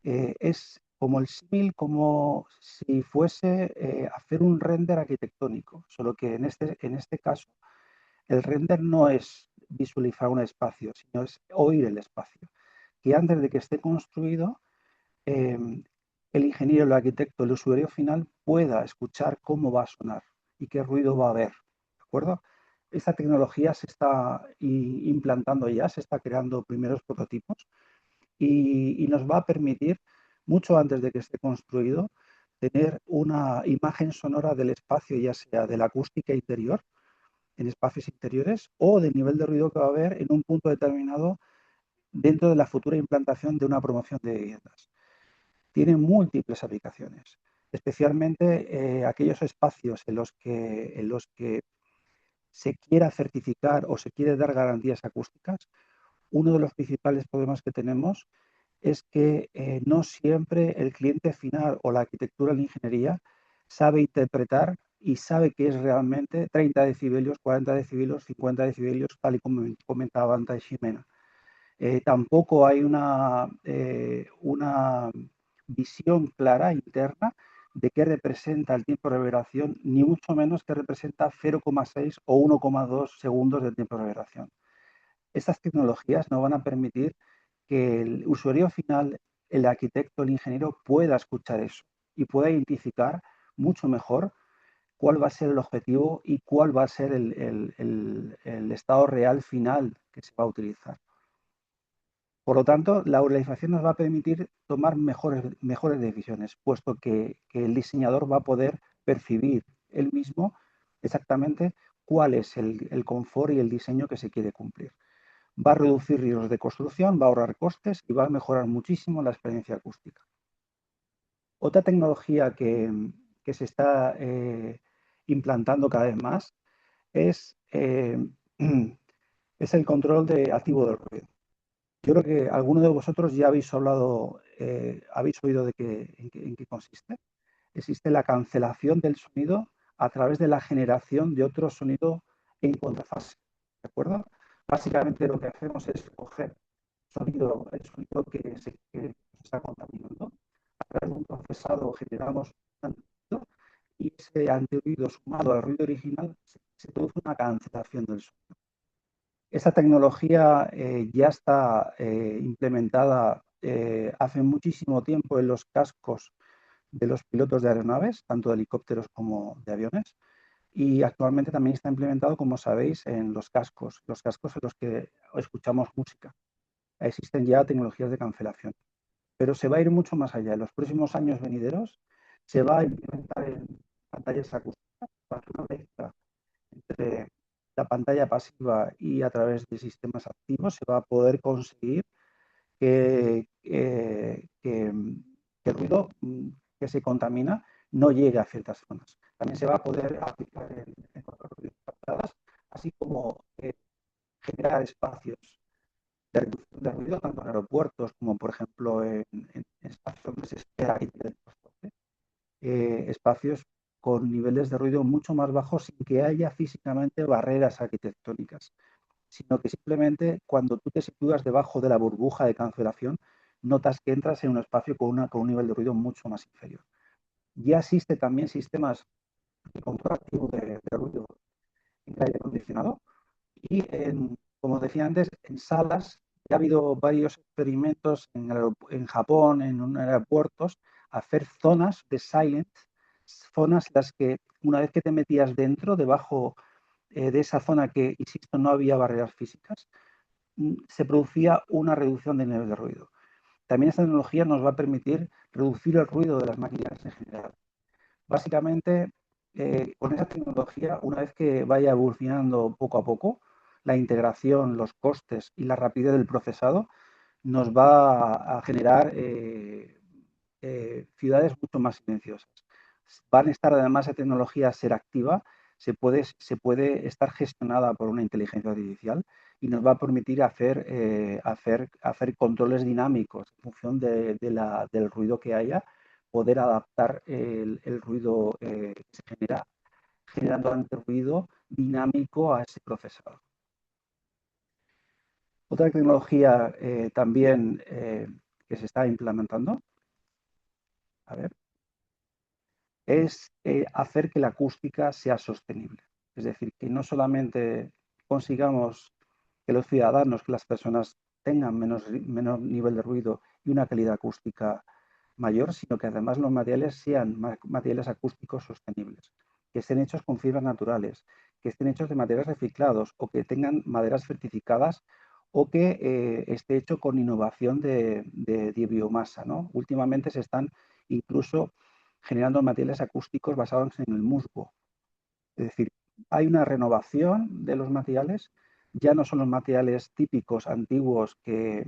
Es como el símil, como si fuese hacer un render arquitectónico, solo que en este caso El render no es visualizar un espacio, sino es oír el espacio. Que antes de que esté construido, el ingeniero, el arquitecto, el usuario final pueda escuchar cómo va a sonar y qué ruido va a haber. ¿De acuerdo? Esta tecnología se está implantando ya, se está creando primeros prototipos y nos va a permitir, mucho antes de que esté construido, tener una imagen sonora del espacio, ya sea de la acústica interior, en espacios interiores, o del nivel de ruido que va a haber en un punto determinado dentro de la futura implantación de una promoción de viviendas. Tiene múltiples aplicaciones, especialmente aquellos espacios en los que se quiera certificar o se quiere dar garantías acústicas. Uno de los principales problemas que tenemos es que no siempre el cliente final o la arquitectura o la ingeniería sabe interpretar y sabe qué es realmente 30 decibelios, 40 decibelios, 50 decibelios, tal y como comentaba antes Ximena. Tampoco hay una visión clara interna de qué representa el tiempo de reverberación, ni mucho menos qué representa 0,6 o 1,2 segundos de tiempo de reverberación. Estas tecnologías nos van a permitir que el usuario final, el arquitecto, el ingeniero, pueda escuchar eso y pueda identificar mucho mejor cuál va a ser el objetivo y cuál va a ser el estado real final que se va a utilizar. Por lo tanto, la organización nos va a permitir tomar mejores decisiones, puesto que el diseñador va a poder percibir él mismo exactamente cuál es el confort y el diseño que se quiere cumplir. Va a reducir riesgos de construcción, va a ahorrar costes y va a mejorar muchísimo la experiencia acústica. Otra tecnología que se está implantando cada vez más es el control activo del ruido. Yo creo que alguno de vosotros ya habéis hablado, habéis oído en qué consiste. Existe la cancelación del sonido a través de la generación de otro sonido en contrafase. ¿De acuerdo? Básicamente lo que hacemos es coger el sonido que se está contaminando. A través de un procesado generamos un antirruido y ese antirruido sumado al ruido original se produce una cancelación del sonido. Esta tecnología ya está implementada hace muchísimo tiempo en los cascos de los pilotos de aeronaves, tanto de helicópteros como de aviones, y actualmente también está implementado, como sabéis, en los cascos en los que escuchamos música. Existen ya tecnologías de cancelación, pero se va a ir mucho más allá. En los próximos años venideros se va a implementar en pantallas acústicas, una mezcla entre la pantalla pasiva y a través de sistemas activos se va a poder conseguir que el ruido que se contamina no llegue a ciertas zonas. También se va a poder aplicar en otras ruidos, así como generar espacios de reducción de ruido, tanto en aeropuertos como, por ejemplo, en espacios donde se espera y transporte, espacios con niveles de ruido mucho más bajos sin que haya físicamente barreras arquitectónicas, sino que simplemente cuando tú te sitúas debajo de la burbuja de cancelación, notas que entras en un espacio con un nivel de ruido mucho más inferior. Ya existe también sistemas de control activo de ruido en el aire acondicionado y, como decía antes, en salas ya ha habido varios experimentos en Japón, en aeropuertos, hacer zonas de silent, zonas en las que una vez que te metías dentro, debajo de esa zona que, insisto, no había barreras físicas, se producía una reducción del nivel de ruido. También esta tecnología nos va a permitir reducir el ruido de las máquinas en general. Básicamente, con esa tecnología, una vez que vaya evolucionando poco a poco, la integración, los costes y la rapidez del procesado nos va a generar ciudades mucho más silenciosas. Van a estar además de tecnología ser activa, se puede estar gestionada por una inteligencia artificial y nos va a permitir hacer controles dinámicos en función del ruido que haya, poder adaptar el ruido que se genera, generando ruido dinámico a ese procesador. Otra tecnología también que se está implementando, es hacer que la acústica sea sostenible. Es decir, que no solamente consigamos que los ciudadanos, que las personas tengan menor nivel de ruido y una calidad acústica mayor, sino que además los materiales sean materiales acústicos sostenibles, que estén hechos con fibras naturales, que estén hechos de materiales reciclados o que tengan maderas certificadas o que esté hecho con innovación de biomasa, ¿no? Últimamente se están incluso generando materiales acústicos basados en el musgo. Es decir, hay una renovación de los materiales, ya no son los materiales típicos antiguos que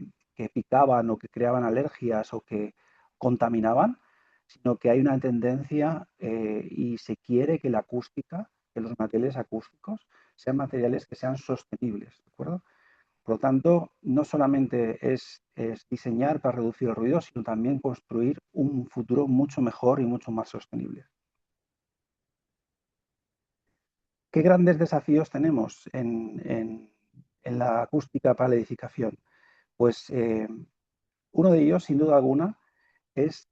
picaban o que creaban alergias o que contaminaban, sino que hay una tendencia y se quiere que la acústica, que los materiales acústicos sean materiales que sean sostenibles, ¿de acuerdo? Por lo tanto, no solamente es diseñar para reducir el ruido, sino también construir un futuro mucho mejor y mucho más sostenible. ¿Qué grandes desafíos tenemos en la acústica para la edificación? Pues uno de ellos, sin duda alguna, es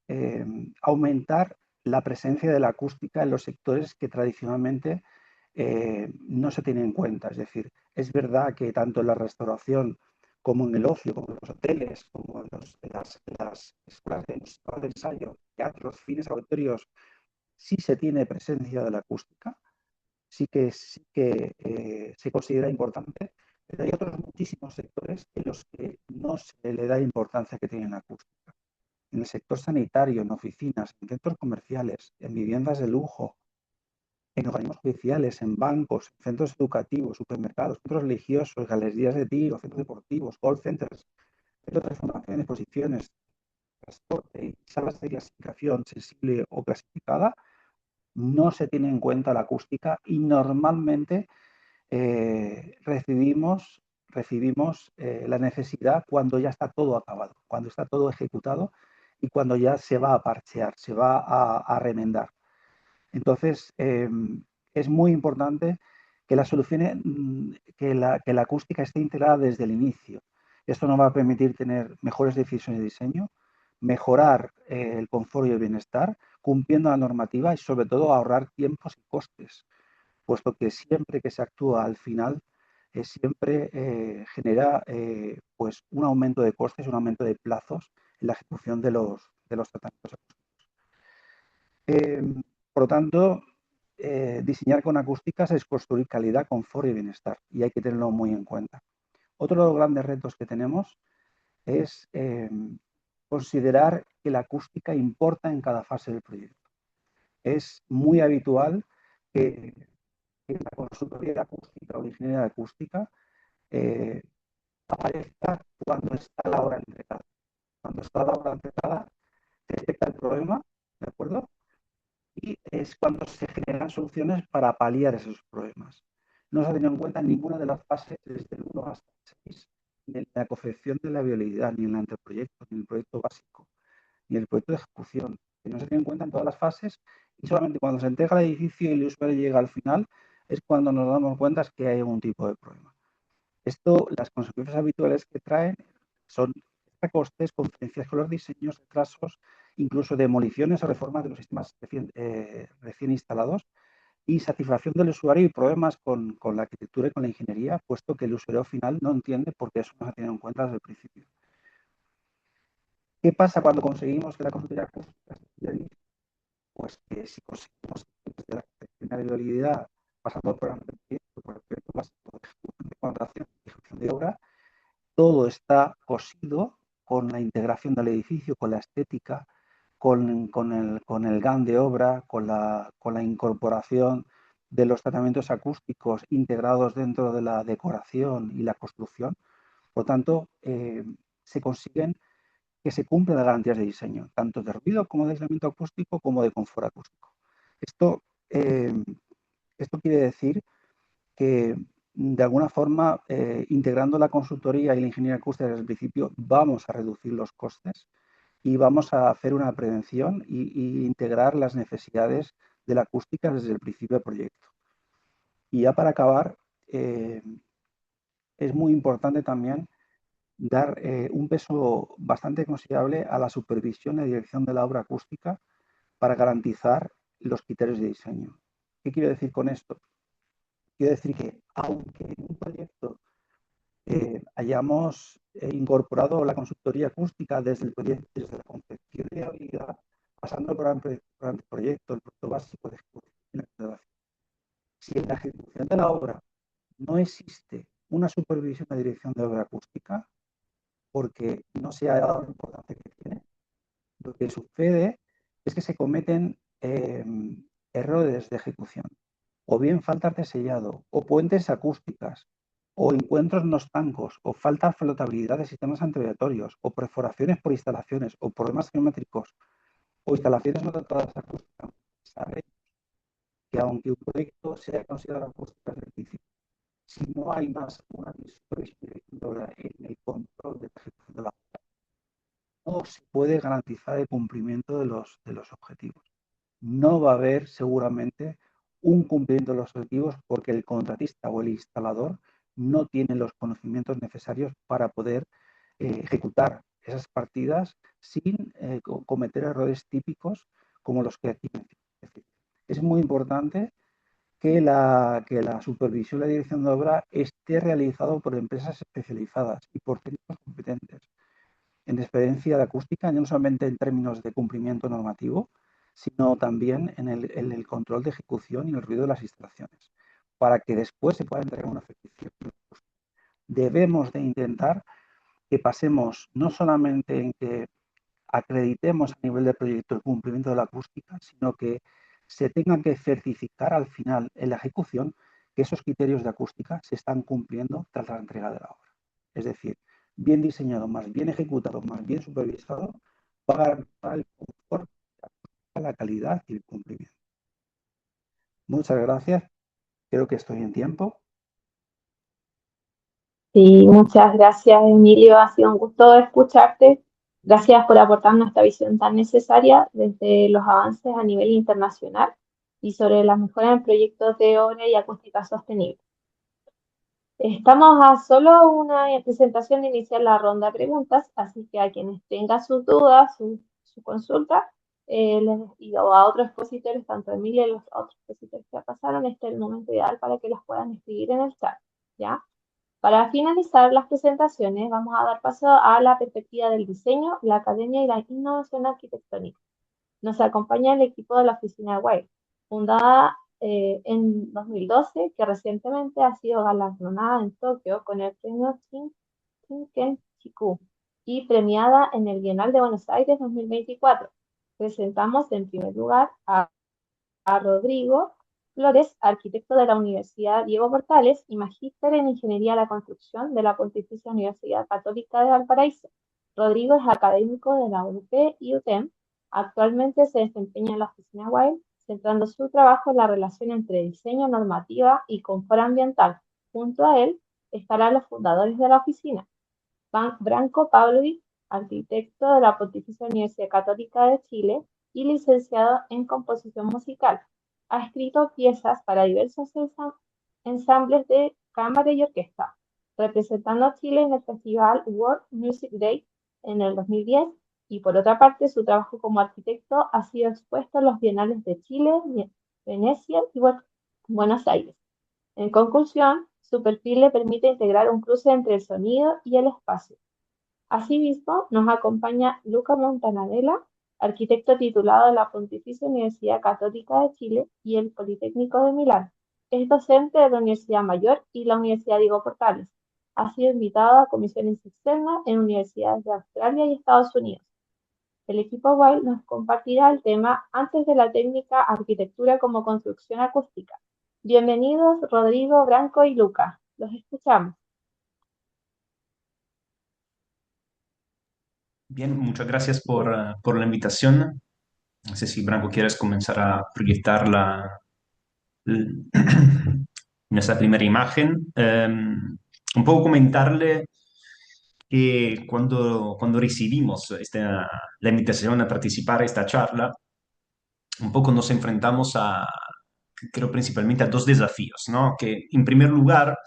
aumentar la presencia de la acústica en los sectores que tradicionalmente no se tienen en cuenta. Es decir, es verdad que tanto en la restauración como en el ocio, como en los hoteles, como en las escuelas de ensayo, teatros, cines, auditorios, sí se tiene presencia de la acústica, sí que se considera importante, pero hay otros muchísimos sectores en los que no se le da importancia que tienen la acústica. En el sector sanitario, en oficinas, en centros comerciales, en viviendas de lujo, en organismos judiciales, en bancos, en centros educativos, supermercados, centros religiosos, galerías de tiro, centros deportivos, call centers, centros de transformación, exposiciones, transporte y salas de clasificación sensible o clasificada, no se tiene en cuenta la acústica y normalmente recibimos la necesidad cuando ya está todo acabado, cuando está todo ejecutado y cuando ya se va a parchear, se va a remendar. Entonces, es muy importante que la solución, que la acústica esté integrada desde el inicio. Esto nos va a permitir tener mejores decisiones de diseño, mejorar el confort y el bienestar, cumpliendo la normativa y sobre todo ahorrar tiempos y costes, puesto que siempre que se actúa al final siempre genera pues un aumento de costes, un aumento de plazos en la ejecución de los tratamientos acústicos. Por lo tanto, diseñar con acústicas es construir calidad, confort y bienestar, y hay que tenerlo muy en cuenta. Otro de los grandes retos que tenemos es considerar que la acústica importa en cada fase del proyecto. Es muy habitual que la consultoría de acústica o de ingeniería de acústica aparezca cuando está la obra entregada. Cuando está la obra entregada, se detecta el problema, ¿de acuerdo? Y es cuando se generan soluciones para paliar esos problemas. No se ha tenido en cuenta ninguna de las fases desde el 1 hasta el 6, ni en la concepción de la viabilidad, ni en el anteproyecto, ni en el proyecto básico, ni en el proyecto de ejecución. Que no se tiene en cuenta en todas las fases y solamente cuando se entrega el edificio y el usuario llega al final es cuando nos damos cuenta que hay algún tipo de problema. Esto, las consecuencias habituales que traen son costes, conferencias con los diseños, retrasos, incluso demoliciones o reformas de los sistemas recién instalados y satisfacción del usuario y problemas con la arquitectura y con la ingeniería, puesto que el usuario final no entiende por qué eso no se ha tenido en cuenta desde el principio. ¿Qué pasa cuando conseguimos que la consultoría acústica se realice? Pues que si conseguimos desde la concepción de la viabilidad, pasando por el proyecto básico de ejecución de contratación y ejecución de obra, todo está cosido con la integración del edificio, con la estética, con el GAN de obra, con la incorporación de los tratamientos acústicos integrados dentro de la decoración y la construcción. Por lo tanto, se consiguen que se cumplan las garantías de diseño, tanto de ruido como de aislamiento acústico, como de confort acústico. Esto quiere decir que de alguna forma, integrando la consultoría y la ingeniería acústica desde el principio, vamos a reducir los costes y vamos a hacer una prevención y integrar las necesidades de la acústica desde el principio del proyecto. Y ya para acabar, es muy importante también dar un peso bastante considerable a la supervisión y dirección de la obra acústica para garantizar los criterios de diseño. ¿Qué quiero decir con esto? Quiero decir que aunque en un proyecto hayamos incorporado la consultoría acústica desde el proyecto, desde la concepción de habilidad, pasando por el proyecto, el proyecto básico de ejecución y la observación. Si en la ejecución de la obra no existe una supervisión de dirección de obra acústica, porque no se ha dado la importancia que tiene, lo que sucede es que se cometen errores de ejecución, o bien faltas de sellado, o puentes acústicas, o encuentros no estancos, o falta de flotabilidad de sistemas antivibratorios, o perforaciones por instalaciones, o problemas geométricos, o instalaciones no tratadas acústicamente. Sabe que aunque un proyecto sea considerado acústico desde el principio, si no hay más una supervisión en el control de la ejecución de la obra, no se puede garantizar el cumplimiento de los objetivos. No va a haber seguramente un cumplimiento de los objetivos porque el contratista o el instalador no tiene los conocimientos necesarios para poder ejecutar esas partidas sin cometer errores típicos como los que aquí mencioné. Es muy importante que la supervisión y la dirección de obra esté realizado por empresas especializadas y por técnicos competentes en experiencia de acústica, no solamente en términos de cumplimiento normativo, sino también en el control de ejecución y el ruido de las instalaciones, para que después se pueda entregar una ejecución. Debemos de intentar que pasemos no solamente en que acreditemos a nivel de proyecto el cumplimiento de la acústica, sino que se tenga que certificar al final en la ejecución que esos criterios de acústica se están cumpliendo tras la entrega de la obra. Es decir, bien diseñado, más bien ejecutado, más bien supervisado, para el confort, la calidad y el cumplimiento. Muchas gracias. Creo que estoy en tiempo. Sí, muchas gracias, Emilio. Ha sido un gusto escucharte. Gracias por aportarnos esta visión tan necesaria desde los avances a nivel internacional y sobre las mejoras en proyectos de obra y acústica sostenible. Estamos a solo una presentación de iniciar la ronda de preguntas, así que a quienes tengan sus dudas, su consulta, y a otros expositores, tanto Emilio y los otros expositores que pasaron, este es el momento ideal para que los puedan escribir en el chat, ¿ya? Para finalizar las presentaciones, vamos a dar paso a la perspectiva del diseño, la academia y la innovación arquitectónica. Nos acompaña el equipo de la oficina Wild, fundada en 2012, que recientemente ha sido galardonada en Tokio con el premio Shinken Chiku y premiada en el Bienal de Buenos Aires 2024. Presentamos en primer lugar a Rodrigo Flores, arquitecto de la Universidad Diego Portales y magíster en Ingeniería de la Construcción de la Pontificia Universidad Católica de Valparaíso. Rodrigo es académico de la UP y UTEM. Actualmente se desempeña en la oficina Wild, centrando su trabajo en la relación entre diseño, normativa y confort ambiental. Junto a él estarán los fundadores de la oficina, Branko Pavlovic, arquitecto de la Pontificia Universidad Católica de Chile y licenciado en composición musical. Ha escrito piezas para diversos ensambles de cámara y orquesta, representando a Chile en el Festival World Music Day en el 2010, y por otra parte su trabajo como arquitecto ha sido expuesto en los bienales de Chile, Venecia y Buenos Aires. En conclusión, su perfil le permite integrar un cruce entre el sonido y el espacio. Asimismo, nos acompaña Luca Montanarella, arquitecto titulado de la Pontificia Universidad Católica de Chile y el Politécnico de Milán. Es docente de la Universidad Mayor y la Universidad Diego Portales. Ha sido invitado a comisiones externas en universidades de Australia y Estados Unidos. El equipo Wild nos compartirá el tema antes de la técnica arquitectura como construcción acústica. Bienvenidos Rodrigo, Branco y Luca. Los escuchamos. Bien, muchas gracias por la invitación. No sé si Branco quieres comenzar a proyectar l- nuestra primera imagen. Un poco comentarle que cuando recibimos la invitación a participar en esta charla, un poco nos enfrentamos creo principalmente a dos desafíos, ¿no? Que en primer lugar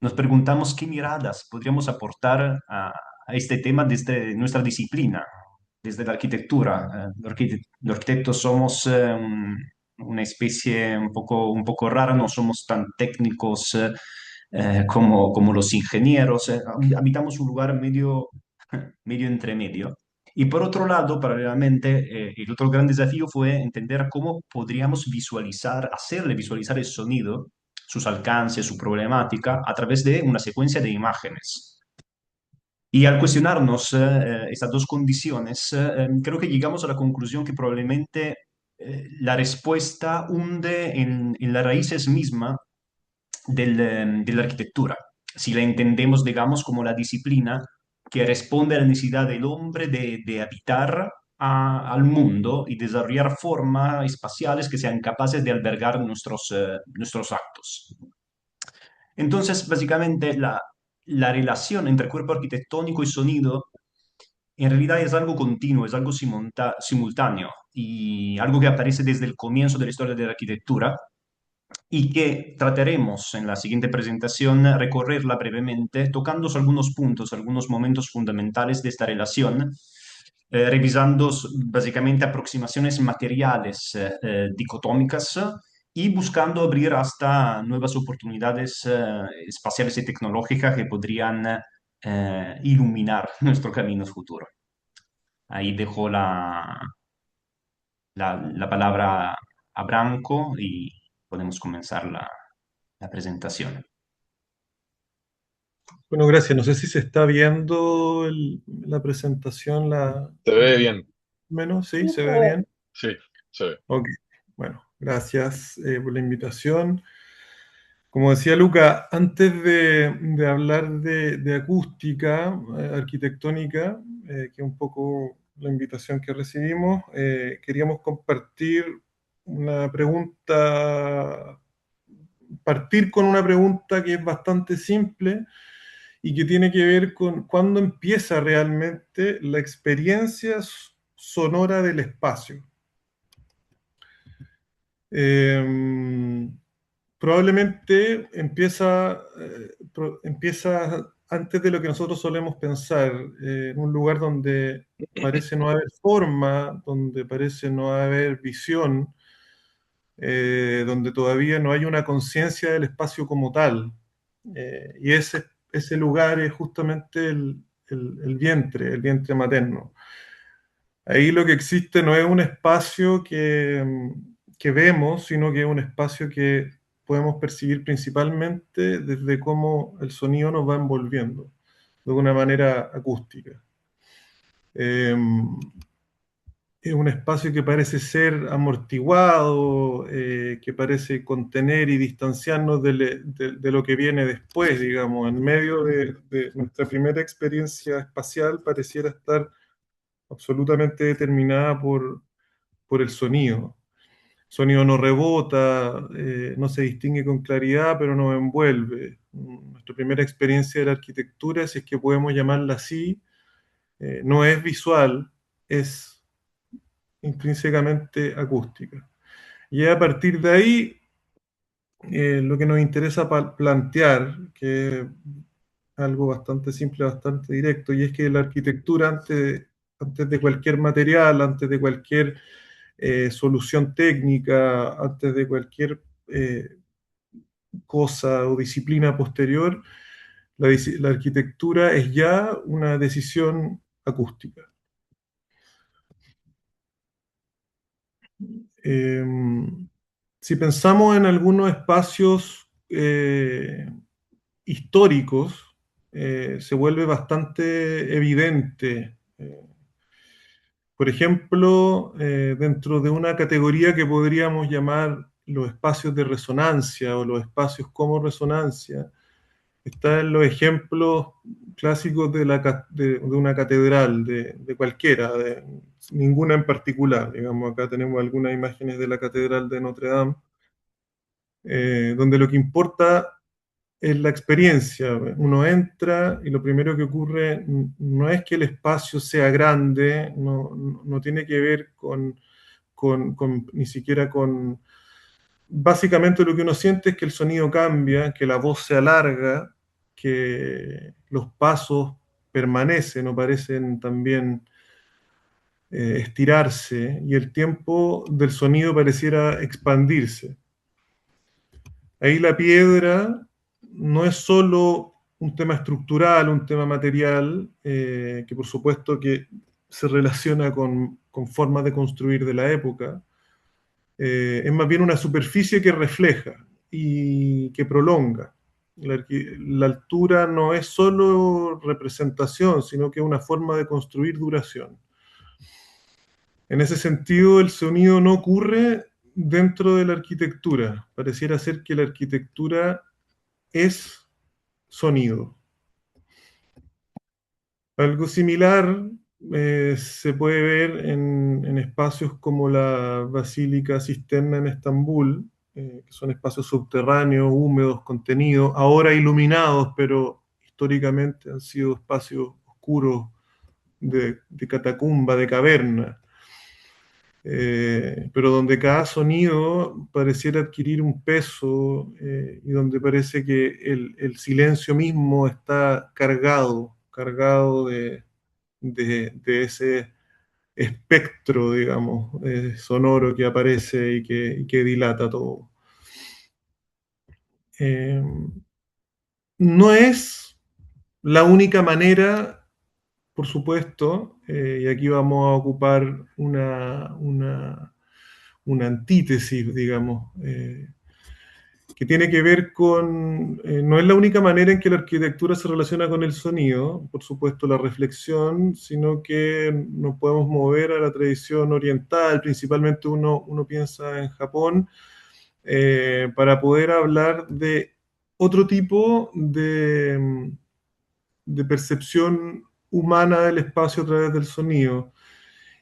nos preguntamos qué miradas podríamos aportar a este tema desde nuestra disciplina, desde la arquitectura. Los arquitectos somos una especie un poco rara, no somos tan técnicos como los ingenieros, habitamos un lugar medio entre medio. Y por otro lado, paralelamente, el otro gran desafío fue entender cómo podríamos visualizar, hacerle visualizar el sonido, sus alcances, su problemática, a través de una secuencia de imágenes. Y al cuestionarnos estas dos condiciones, creo que llegamos a la conclusión que probablemente la respuesta hunde en las raíces mismas de la arquitectura. Si la entendemos, digamos, como la disciplina que responde a la necesidad del hombre de habitar al mundo y desarrollar formas espaciales que sean capaces de albergar nuestros actos. Entonces, básicamente, la relación entre cuerpo arquitectónico y sonido en realidad es algo continuo, es algo simultáneo y algo que aparece desde el comienzo de la historia de la arquitectura y que trataremos en la siguiente presentación recorrerla brevemente, tocando algunos puntos, algunos momentos fundamentales de esta relación, revisando básicamente aproximaciones materiales dicotómicas y buscando abrir hasta nuevas oportunidades espaciales y tecnológicas que podrían iluminar nuestro camino futuro. Ahí dejo la palabra a Branco y podemos comenzar la presentación. Bueno, gracias. No sé si se está viendo la presentación, Se ve bien. menos, sí, Sí, se se ve ve. bien. Sí, se ve. Ok, bueno, gracias por la invitación. Como decía Luca, antes de hablar de acústica arquitectónica, que es un poco la invitación que recibimos, queríamos compartir una pregunta, partir con una pregunta que es bastante simple y que tiene que ver con cuándo empieza realmente la experiencia sonora del espacio. Eh, Probablemente empieza antes de lo que nosotros solemos pensar, en un lugar donde parece no haber forma, donde parece no haber visión, donde todavía no hay una conciencia del espacio como tal. Y ese lugar es justamente el vientre materno. Ahí lo que existe no es un espacio que vemos, sino que es un espacio que podemos percibir principalmente desde cómo el sonido nos va envolviendo, de una manera acústica. Eh, es un espacio que parece ser amortiguado, que parece contener y distanciarnos de lo que viene después, digamos, en medio de nuestra primera experiencia espacial pareciera estar absolutamente determinada por el sonido. El sonido no rebota, no se distingue con claridad, pero nos envuelve. Nuestra primera experiencia de la arquitectura, si es que podemos llamarla así, no es visual, es intrínsecamente acústica. Y a partir de ahí, lo que nos interesa plantear, que es algo bastante simple, bastante directo, y es que la arquitectura, antes de cualquier material, antes de cualquier solución técnica, antes de cualquier cosa o disciplina posterior, la arquitectura es ya una decisión acústica. Eh, si pensamos en algunos espacios históricos, se vuelve bastante evidente. Por ejemplo, dentro de una categoría que podríamos llamar los espacios de resonancia o los espacios como resonancia, están los ejemplos clásicos de una catedral, de cualquiera, de ninguna en particular. Digamos, acá tenemos algunas imágenes de la Catedral de Notre Dame, donde lo que importa es la experiencia. Uno entra y lo primero que ocurre no es que el espacio sea grande, no tiene que ver ni siquiera con... Básicamente lo que uno siente es que el sonido cambia, que la voz se alarga, que los pasos permanecen o parecen también estirarse y el tiempo del sonido pareciera expandirse. Ahí la piedra no es solo un tema estructural, un tema material, que por supuesto que se relaciona con formas de construir de la época, es más bien una superficie que refleja y que prolonga. La altura no es solo representación, sino que es una forma de construir duración. En ese sentido, el sonido no ocurre dentro de la arquitectura. Pareciera ser que la arquitectura es sonido. Algo similar se puede ver en espacios como la Basílica Cisterna en Estambul, que son espacios subterráneos, húmedos, contenidos, ahora iluminados, pero históricamente han sido espacios oscuros de catacumba, de caverna. Pero donde cada sonido pareciera adquirir un peso y donde parece que el silencio mismo está cargado de ese espectro, digamos, sonoro que aparece y que dilata todo. No es la única manera, por supuesto, y aquí vamos a ocupar una antítesis, digamos, que tiene que ver con, no es la única manera en que la arquitectura se relaciona con el sonido, por supuesto la reflexión, sino que nos podemos mover a la tradición oriental, principalmente uno piensa en Japón, para poder hablar de otro tipo de percepción humana del espacio a través del sonido,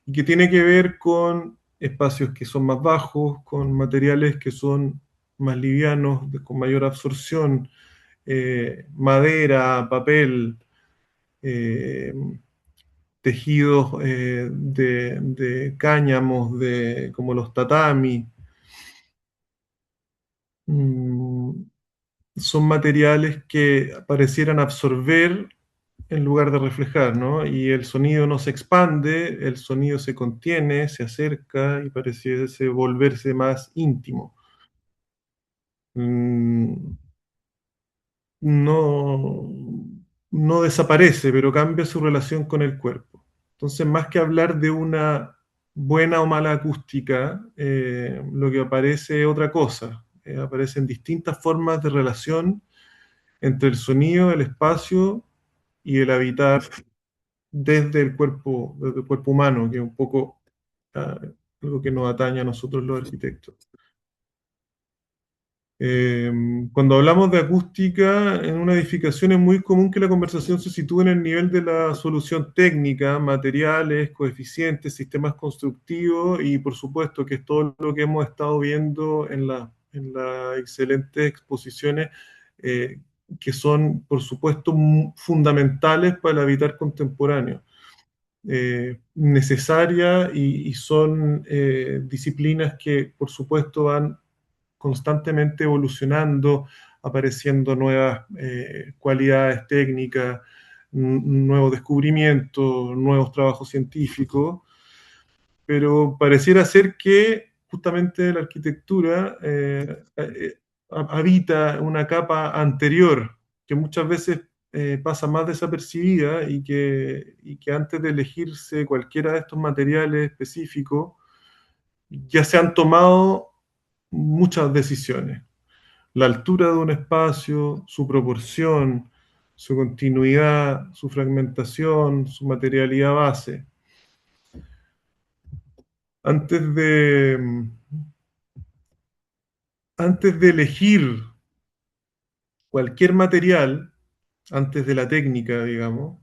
y que tiene que ver con espacios que son más bajos, con materiales que son más livianos, con mayor absorción, madera, papel, eh, tejidos de cáñamos, como los tatami. Mm, Son materiales que parecieran absorber en lugar de reflejar, ¿no? Y el sonido no se expande, el sonido se contiene, se acerca y pareciese volverse más íntimo. Mm, No, no desaparece, pero cambia su relación con el cuerpo. Entonces, más que hablar de una buena o mala acústica, lo que aparece es otra cosa. Aparecen distintas formas de relación entre el sonido, el espacio y el habitar desde el cuerpo humano, que es un poco algo que nos atañe a nosotros los arquitectos. Cuando hablamos de acústica en una edificación es muy común que la conversación se sitúe en el nivel de la solución técnica, materiales, coeficientes, sistemas constructivos y por supuesto que es todo lo que hemos estado viendo en las excelentes exposiciones que son por supuesto fundamentales para el habitar contemporáneo. Necesarias y son disciplinas que por supuesto van constantemente evolucionando, apareciendo nuevas cualidades técnicas, nuevos descubrimientos, nuevos trabajos científicos, pero pareciera ser que justamente la arquitectura habita una capa anterior que muchas veces pasa más desapercibida y que antes de elegirse cualquiera de estos materiales específicos, ya se han tomado muchas decisiones. La altura de un espacio, su proporción, su continuidad, su fragmentación, su materialidad base. Antes de, antes de elegir cualquier material, antes de la técnica, digamos,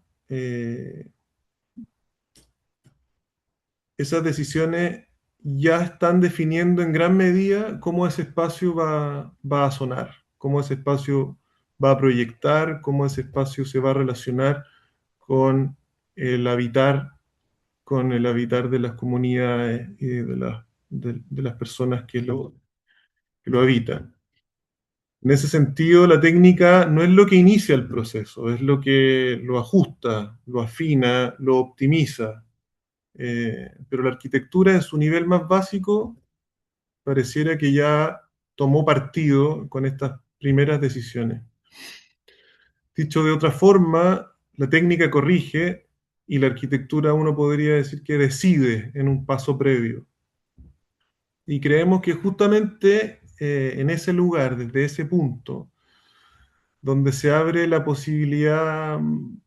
esas decisiones ya están definiendo en gran medida cómo ese espacio va a sonar, cómo ese espacio va a proyectar, cómo ese espacio se va a relacionar con el habitar, con el habitar de las comunidades y de las personas que lo habitan. En ese sentido, la técnica no es lo que inicia el proceso, es lo que lo ajusta, lo afina, lo optimiza. pero la arquitectura en su nivel más básico pareciera que ya tomó partido con estas primeras decisiones. Dicho de otra forma, la técnica corrige y la arquitectura uno podría decir que decide en un paso previo. Y creemos que justamente en ese lugar, desde ese punto, donde se abre la posibilidad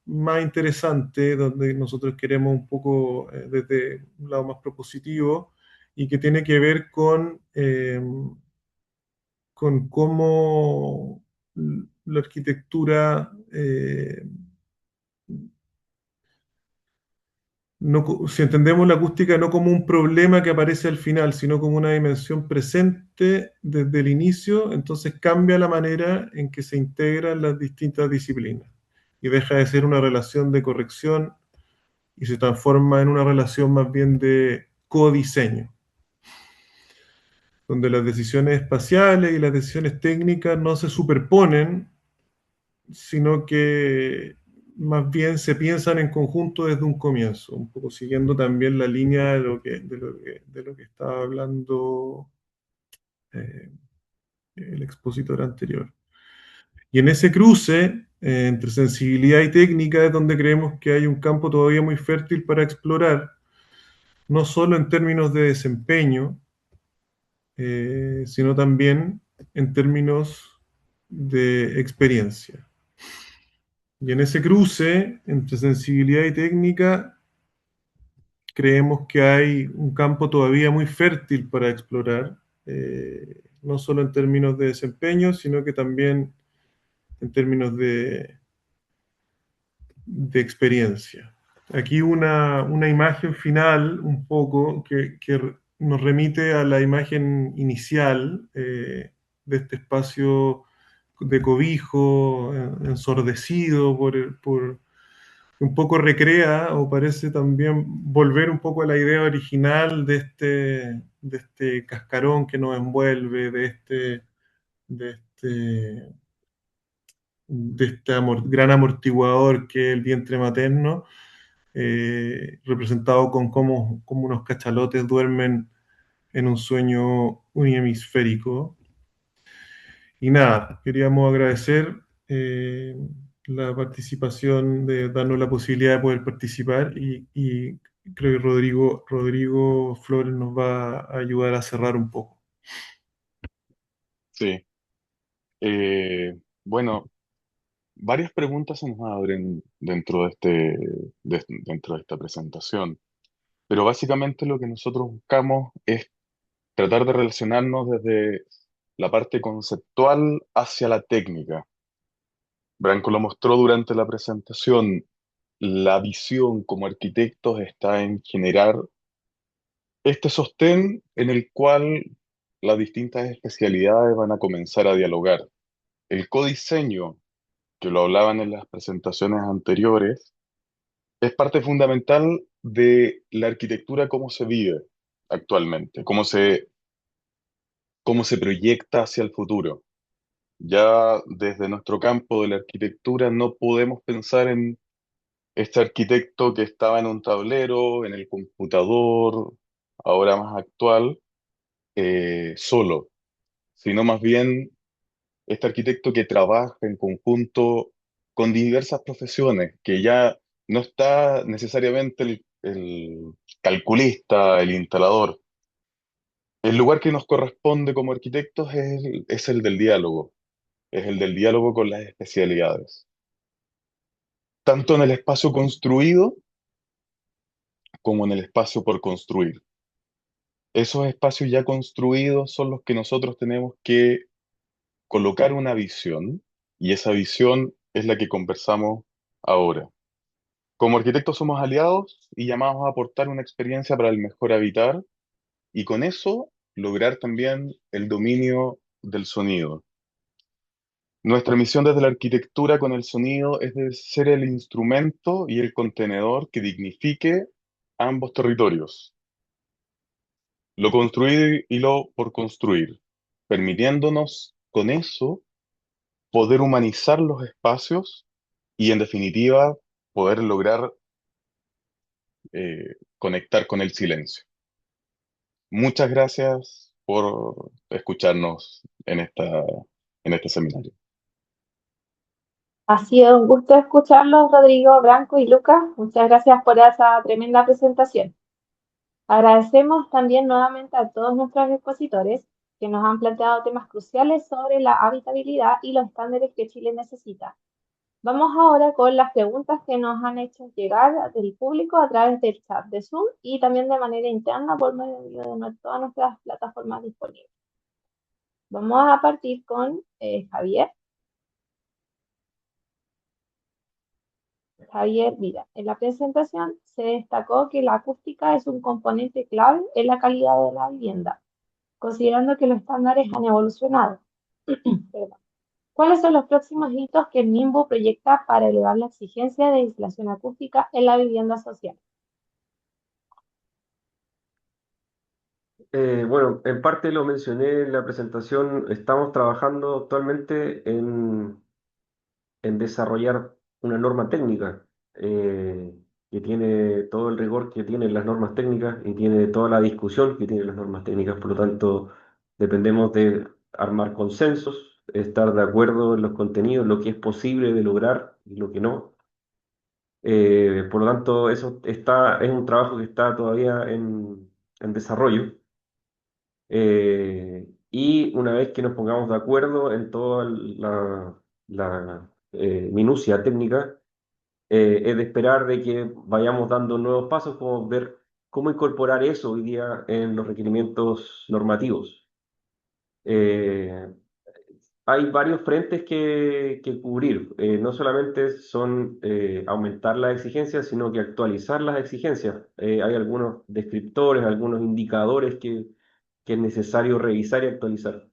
más interesante, donde nosotros queremos un poco desde un lado más propositivo y que tiene que ver con cómo la arquitectura si entendemos la acústica no como un problema que aparece al final, sino como una dimensión presente desde el inicio, entonces cambia la manera en que se integran las distintas disciplinas y deja de ser una relación de corrección y se transforma en una relación más bien de codiseño, donde las decisiones espaciales y las decisiones técnicas no se superponen, sino que más bien se piensan en conjunto desde un comienzo, un poco siguiendo también la línea de lo que estaba hablando eh, el expositor anterior. Y en ese cruce entre sensibilidad y técnica es donde creemos que hay un campo todavía muy fértil para explorar, no solo en términos de desempeño, sino también en términos de experiencia. Y en ese cruce entre sensibilidad y técnica, creemos que hay un campo todavía muy fértil para explorar, no solo en términos de desempeño, sino que también en términos de experiencia. Aquí una imagen final, un poco, que nos remite a la imagen inicial de este espacio de cobijo, ensordecido por un poco recrea o parece también volver un poco a la idea original de este cascarón que nos envuelve, de este, gran amortiguador que es el vientre materno, representado con cómo unos cachalotes duermen en un sueño unihemisférico. Y nada, queríamos agradecer la participación, de darnos la posibilidad de poder participar y creo que Rodrigo Flores nos va a ayudar a cerrar un poco. Sí. Bueno, varias preguntas se nos abren dentro de esta presentación, pero básicamente lo que nosotros buscamos es tratar de relacionarnos desde la parte conceptual hacia la técnica. Branco lo mostró durante la presentación. La visión como arquitectos está en generar este sostén en el cual las distintas especialidades van a comenzar a dialogar. El codiseño, que lo hablaban en las presentaciones anteriores, es parte fundamental de la arquitectura como se vive actualmente, cómo se proyecta hacia el futuro. Ya desde nuestro campo de la arquitectura no podemos pensar en este arquitecto que estaba en un tablero, en el computador, ahora más actual, solo, sino más bien este arquitecto que trabaja en conjunto con diversas profesiones, que ya no está necesariamente el calculista, el instalador. El lugar que nos corresponde como arquitectos es el del diálogo, es el del diálogo con las especialidades, tanto en el espacio construido como en el espacio por construir. Esos espacios ya construidos son los que nosotros tenemos que colocar una visión, y esa visión es la que conversamos ahora. Como arquitectos somos aliados y llamados a aportar una experiencia para el mejor habitar y con eso lograr también el dominio del sonido. Nuestra misión desde la arquitectura con el sonido es de ser el instrumento y el contenedor que dignifique ambos territorios, lo construido y lo por construir, permitiéndonos con eso poder humanizar los espacios y en definitiva poder lograr conectar con el silencio. Muchas gracias por escucharnos en este seminario. Ha sido un gusto escucharlos, Rodrigo, Branco y Lucas. Muchas gracias por esa tremenda presentación. Agradecemos también nuevamente a todos nuestros expositores que nos han planteado temas cruciales sobre la habitabilidad y los estándares que Chile necesita. Vamos ahora con las preguntas que nos han hecho llegar del público a través del chat de Zoom y también de manera interna por medio de todas nuestras plataformas disponibles. Vamos a partir con Javier. Javier, mira, en la presentación se destacó que la acústica es un componente clave en la calidad de la vivienda, considerando que los estándares han evolucionado. Perdón. ¿Cuáles son los próximos hitos que el NIMBU proyecta para elevar la exigencia de aislación acústica en la vivienda social? Bueno, en parte lo mencioné en la presentación, estamos trabajando actualmente en desarrollar una norma técnica que tiene todo el rigor que tienen las normas técnicas y tiene toda la discusión que tienen las normas técnicas. Por lo tanto, dependemos de armar consensos, estar de acuerdo en los contenidos, lo que es posible de lograr y lo que no. Por lo tanto, es un trabajo que está todavía en desarrollo. Y una vez que nos pongamos de acuerdo en toda la minucia técnica, es de esperar de que vayamos dando nuevos pasos, como ver cómo incorporar eso hoy día en los requerimientos normativos. Eh, Hay varios frentes que cubrir. No solamente son aumentar las exigencias, sino que actualizar las exigencias. Hay algunos descriptores, algunos indicadores que es necesario revisar y actualizar.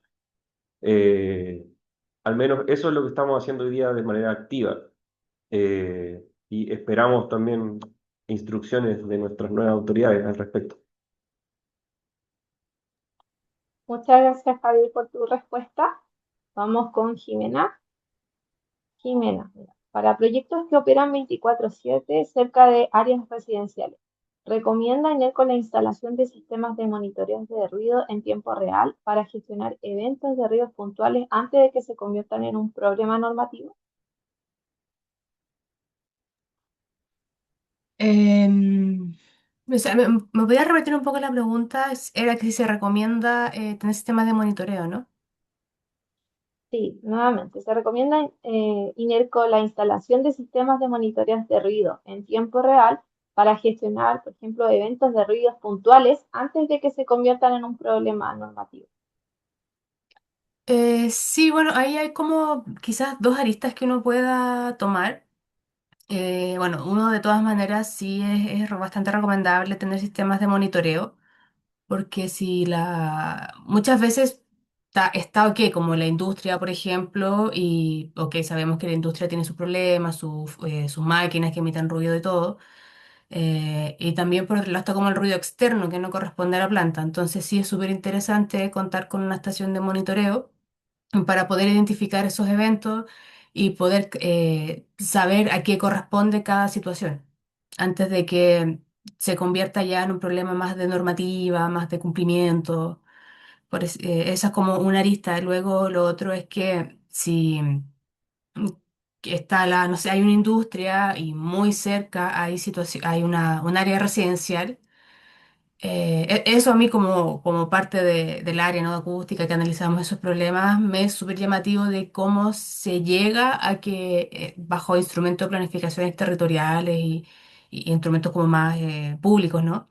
Eh, Al menos eso es lo que estamos haciendo hoy día de manera activa. Y esperamos también instrucciones de nuestras nuevas autoridades al respecto. Muchas gracias, Javier, por tu respuesta. Vamos con Jimena. Jimena, mira, para proyectos que operan 24/7 cerca de áreas residenciales, recomienda ir con la instalación de sistemas de monitoreo de ruido en tiempo real para gestionar eventos de ruidos puntuales antes de que se conviertan en un problema normativo. Em, o sea, me voy a repetir un poco la pregunta. Era que si se recomienda tener sistemas de monitoreo, ¿no? Sí, nuevamente, se recomienda INERCO la instalación de sistemas de monitoreos de ruido en tiempo real para gestionar, por ejemplo, eventos de ruidos puntuales antes de que se conviertan en un problema normativo. Sí, bueno, ahí hay como quizás dos aristas que uno pueda tomar. Bueno, uno de todas maneras sí es bastante recomendable tener sistemas de monitoreo, porque si muchas veces está ok, como la industria, por ejemplo, y ok, sabemos que la industria tiene sus problemas, sus máquinas que emiten ruido y todo, y también por otro lado está como el ruido externo que no corresponde a la planta, entonces sí es súper interesante contar con una estación de monitoreo para poder identificar esos eventos y poder saber a qué corresponde cada situación, antes de que se convierta ya en un problema más de normativa, más de cumplimiento. Esa es como una arista. Luego lo otro es que si que está no sé, hay una industria y muy cerca hay un área residencial, eso a mí como parte del área, ¿no?, de acústica que analizamos esos problemas, me es súper llamativo de cómo se llega a que bajo instrumentos de planificaciones territoriales y instrumentos como más públicos, ¿no?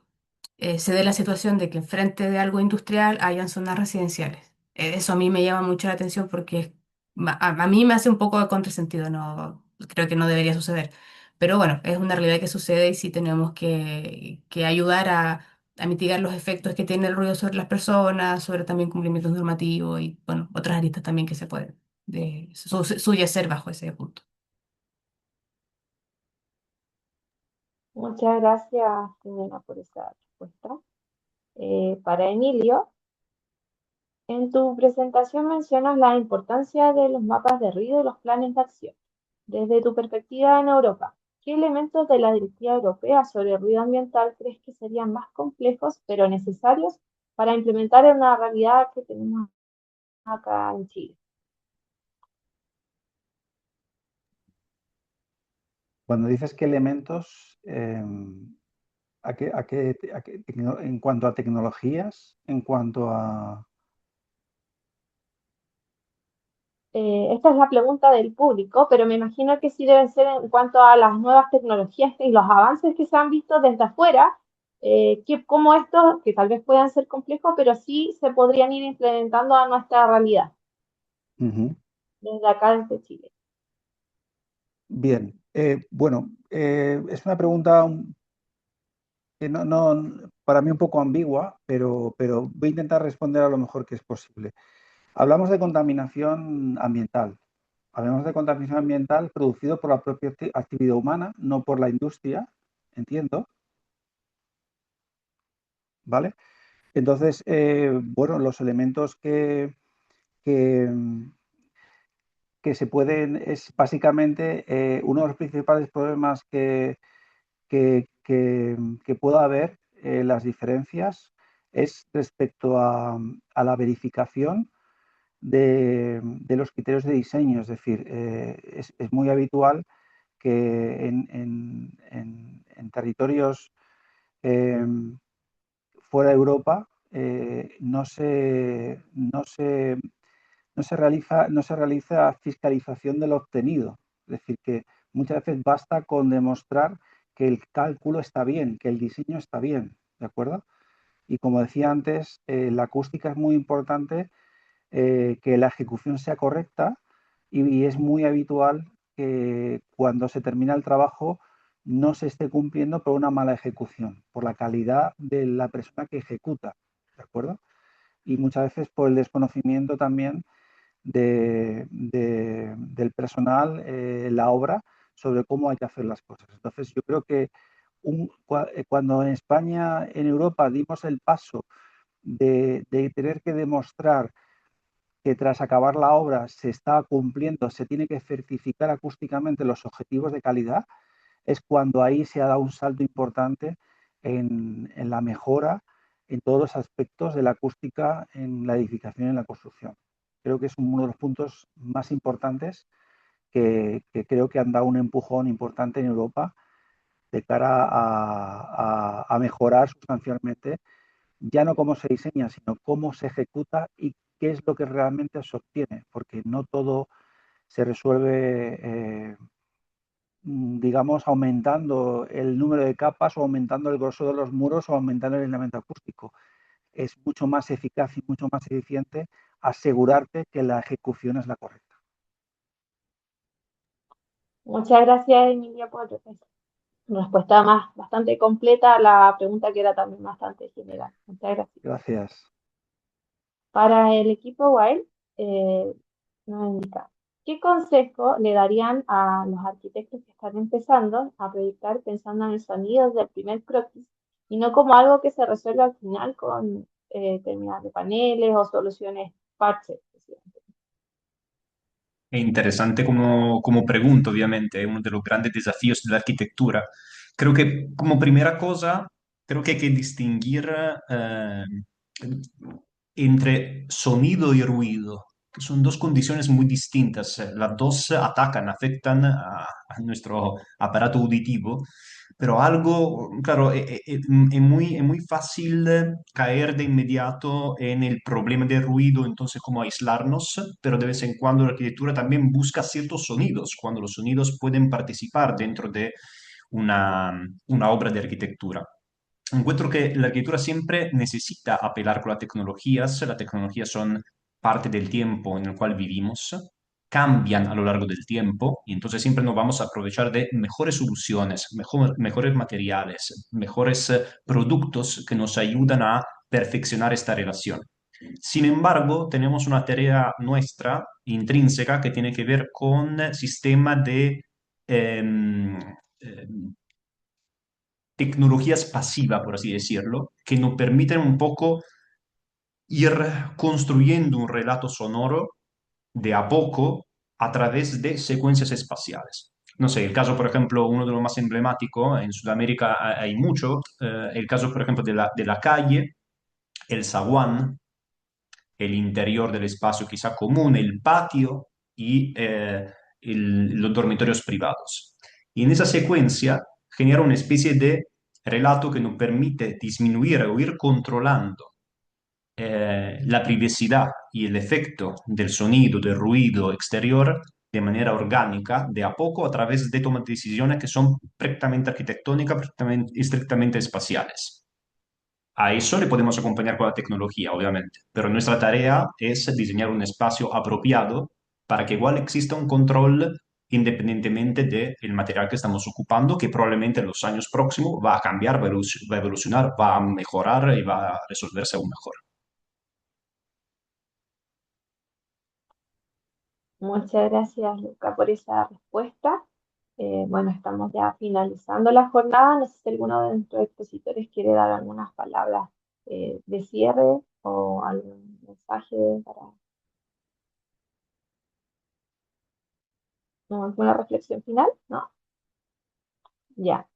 Se dé la situación de que enfrente de algo industrial hayan zonas residenciales. Eso a mí me llama mucho la atención porque a mí me hace un poco de contrasentido, no, creo que no debería suceder. Pero bueno, es una realidad que sucede y sí tenemos que ayudar a mitigar los efectos que tiene el ruido sobre las personas, sobre también cumplimientos normativos y bueno, otras aristas también que se pueden subyacer bajo ese punto. Muchas gracias, Jimena, por esa respuesta. Para Emilio, en tu presentación mencionas la importancia de los mapas de ruido y los planes de acción. Desde tu perspectiva en Europa, ¿qué elementos de la Directiva Europea sobre ruido ambiental crees que serían más complejos pero necesarios para implementar en una realidad que tenemos acá en Chile? Cuando dices qué elementos, en cuanto a tecnologías, en cuanto a... Esta es la pregunta del público, pero me imagino que sí deben ser en cuanto a las nuevas tecnologías y los avances que se han visto desde afuera, cómo estos, que tal vez puedan ser complejos, pero sí se podrían ir implementando a nuestra realidad, Ujú. desde acá, desde Chile. Bien, bueno, es una pregunta que para mí un poco ambigua, pero voy a intentar responder a lo mejor que es posible. Hablamos de contaminación ambiental. Hablamos de contaminación ambiental producido por la propia actividad humana, no por la industria, entiendo, ¿vale? Entonces, bueno, los elementos que, que se pueden, es básicamente uno de los principales problemas que pueda haber, las diferencias, es respecto a la verificación de los criterios de diseño. Es decir, es muy habitual que en territorios fuera de Europa no se realiza fiscalización de lo obtenido. Es decir, que muchas veces basta con demostrar que el cálculo está bien, que el diseño está bien, ¿de acuerdo? Y como decía antes, la acústica es muy importante, que la ejecución sea correcta, y es muy habitual que cuando se termina el trabajo no se esté cumpliendo por una mala ejecución, por la calidad de la persona que ejecuta, ¿de acuerdo? Y muchas veces por el desconocimiento también del personal en la obra sobre cómo hay que hacer las cosas. Entonces, yo creo que cuando en España, en Europa, dimos el paso de tener que demostrar que tras acabar la obra se está cumpliendo, se tiene que certificar acústicamente los objetivos de calidad, es cuando ahí se ha dado un salto importante en la mejora en todos los aspectos de la acústica en la edificación y en la construcción. Creo que es uno de los puntos más importantes que creo que han dado un empujón importante en Europa de cara a mejorar sustancialmente, ya no cómo se diseña, sino cómo se ejecuta y qué es lo que realmente se obtiene, porque no todo se resuelve, digamos, aumentando el número de capas o aumentando el grosor de los muros o aumentando el aislamiento acústico. Es mucho más eficaz y mucho más eficiente asegurarte que la ejecución es la correcta. Muchas gracias, Emilia, por esa respuesta bastante completa a la pregunta que era también bastante general. Muchas gracias. Gracias. Para el equipo Wild, nos indica, ¿qué consejo le darían a los arquitectos que están empezando a proyectar pensando en el sonido del primer croquis y no como algo que se resuelve al final con terminar de paneles o soluciones parches? Es interesante como pregunta, obviamente, es uno de los grandes desafíos de la arquitectura. Creo que como primera cosa, creo que hay que distinguir entre sonido y ruido, que son dos condiciones muy distintas. Las dos atacan, afectan a nuestro aparato auditivo, pero algo, claro, es muy fácil caer de inmediato en el problema del ruido, entonces cómo aislarnos, pero de vez en cuando la arquitectura también busca ciertos sonidos, cuando los sonidos pueden participar dentro de una obra de arquitectura. Encuentro que la arquitectura siempre necesita apelar con las tecnologías son parte del tiempo en el cual vivimos, cambian a lo largo del tiempo y entonces siempre nos vamos a aprovechar de mejores soluciones, mejores materiales, mejores productos que nos ayudan a perfeccionar esta relación. Sin embargo, tenemos una tarea nuestra intrínseca que tiene que ver con sistema de em, em, tecnologías pasivas, por así decirlo, que nos permiten un poco ir construyendo un relato sonoro de a poco a través de secuencias espaciales. no sé, el caso, por ejemplo, uno de los más emblemáticos, en Sudamérica hay mucho, el caso, por ejemplo, de la calle, el zaguán, el interior del espacio quizá común, el patio y los dormitorios privados. Y en esa secuencia genera una especie de relato que nos permite disminuir o ir controlando la privacidad y el efecto del sonido, del ruido exterior de manera orgánica, de a poco, a través de tomas de decisiones que son prettamente arquitectónicas, estrictamente espaciales. A eso le podemos acompañar con la tecnología, obviamente, pero nuestra tarea es diseñar un espacio apropiado para que igual exista un control independientemente del material que estamos ocupando, que probablemente en los años próximos va a cambiar, va a evolucionar, va a mejorar y va a resolverse aún mejor. Muchas gracias, Luca, por esa respuesta. Bueno, estamos ya finalizando la jornada. No sé si alguno de nuestros expositores quiere dar algunas palabras de cierre o algún mensaje para ¿no? ¿Alguna reflexión final? ¿No? Ya.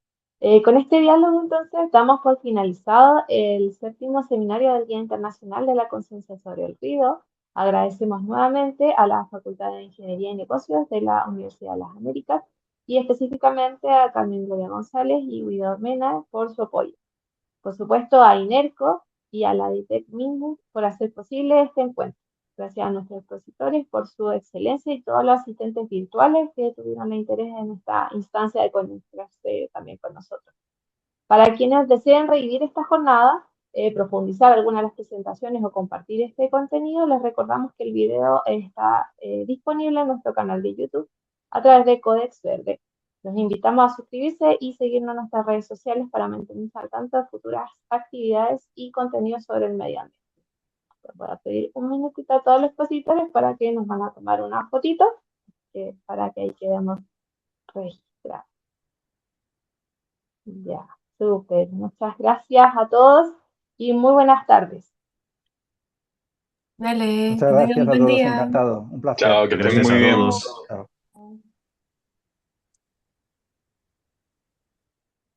Con este diálogo, entonces, damos por finalizado el séptimo seminario del Día Internacional de la Conciencia sobre el Ruido. Agradecemos nuevamente a la Facultad de Ingeniería y Negocios de la Universidad de las Américas y específicamente a Carmen Gloria González y Guido Ormena por su apoyo. Por supuesto, a INERCO y a la DITEC Minmus por hacer posible este encuentro. Gracias a nuestros expositores por su excelencia y todos los asistentes virtuales que tuvieron el interés en esta instancia de conectarse también con nosotros. Para quienes deseen revivir esta jornada, profundizar alguna de las presentaciones o compartir este contenido, les recordamos que el video está disponible en nuestro canal de YouTube a través de Codex Verde. Los invitamos a suscribirse y seguirnos en nuestras redes sociales para mantenerse al tanto de futuras actividades y contenidos sobre el medio ambiente. Voy a pedir un minutito a todos los expositores para que nos van a tomar una fotito para que ahí quedemos registrados. Ya, súper. Muchas gracias a todos y muy buenas tardes. Dale, Muchas que tengan un gracias a buen todos, día. encantado, un placer. Chao, que estén Gracias muy a bien. todos. Chao.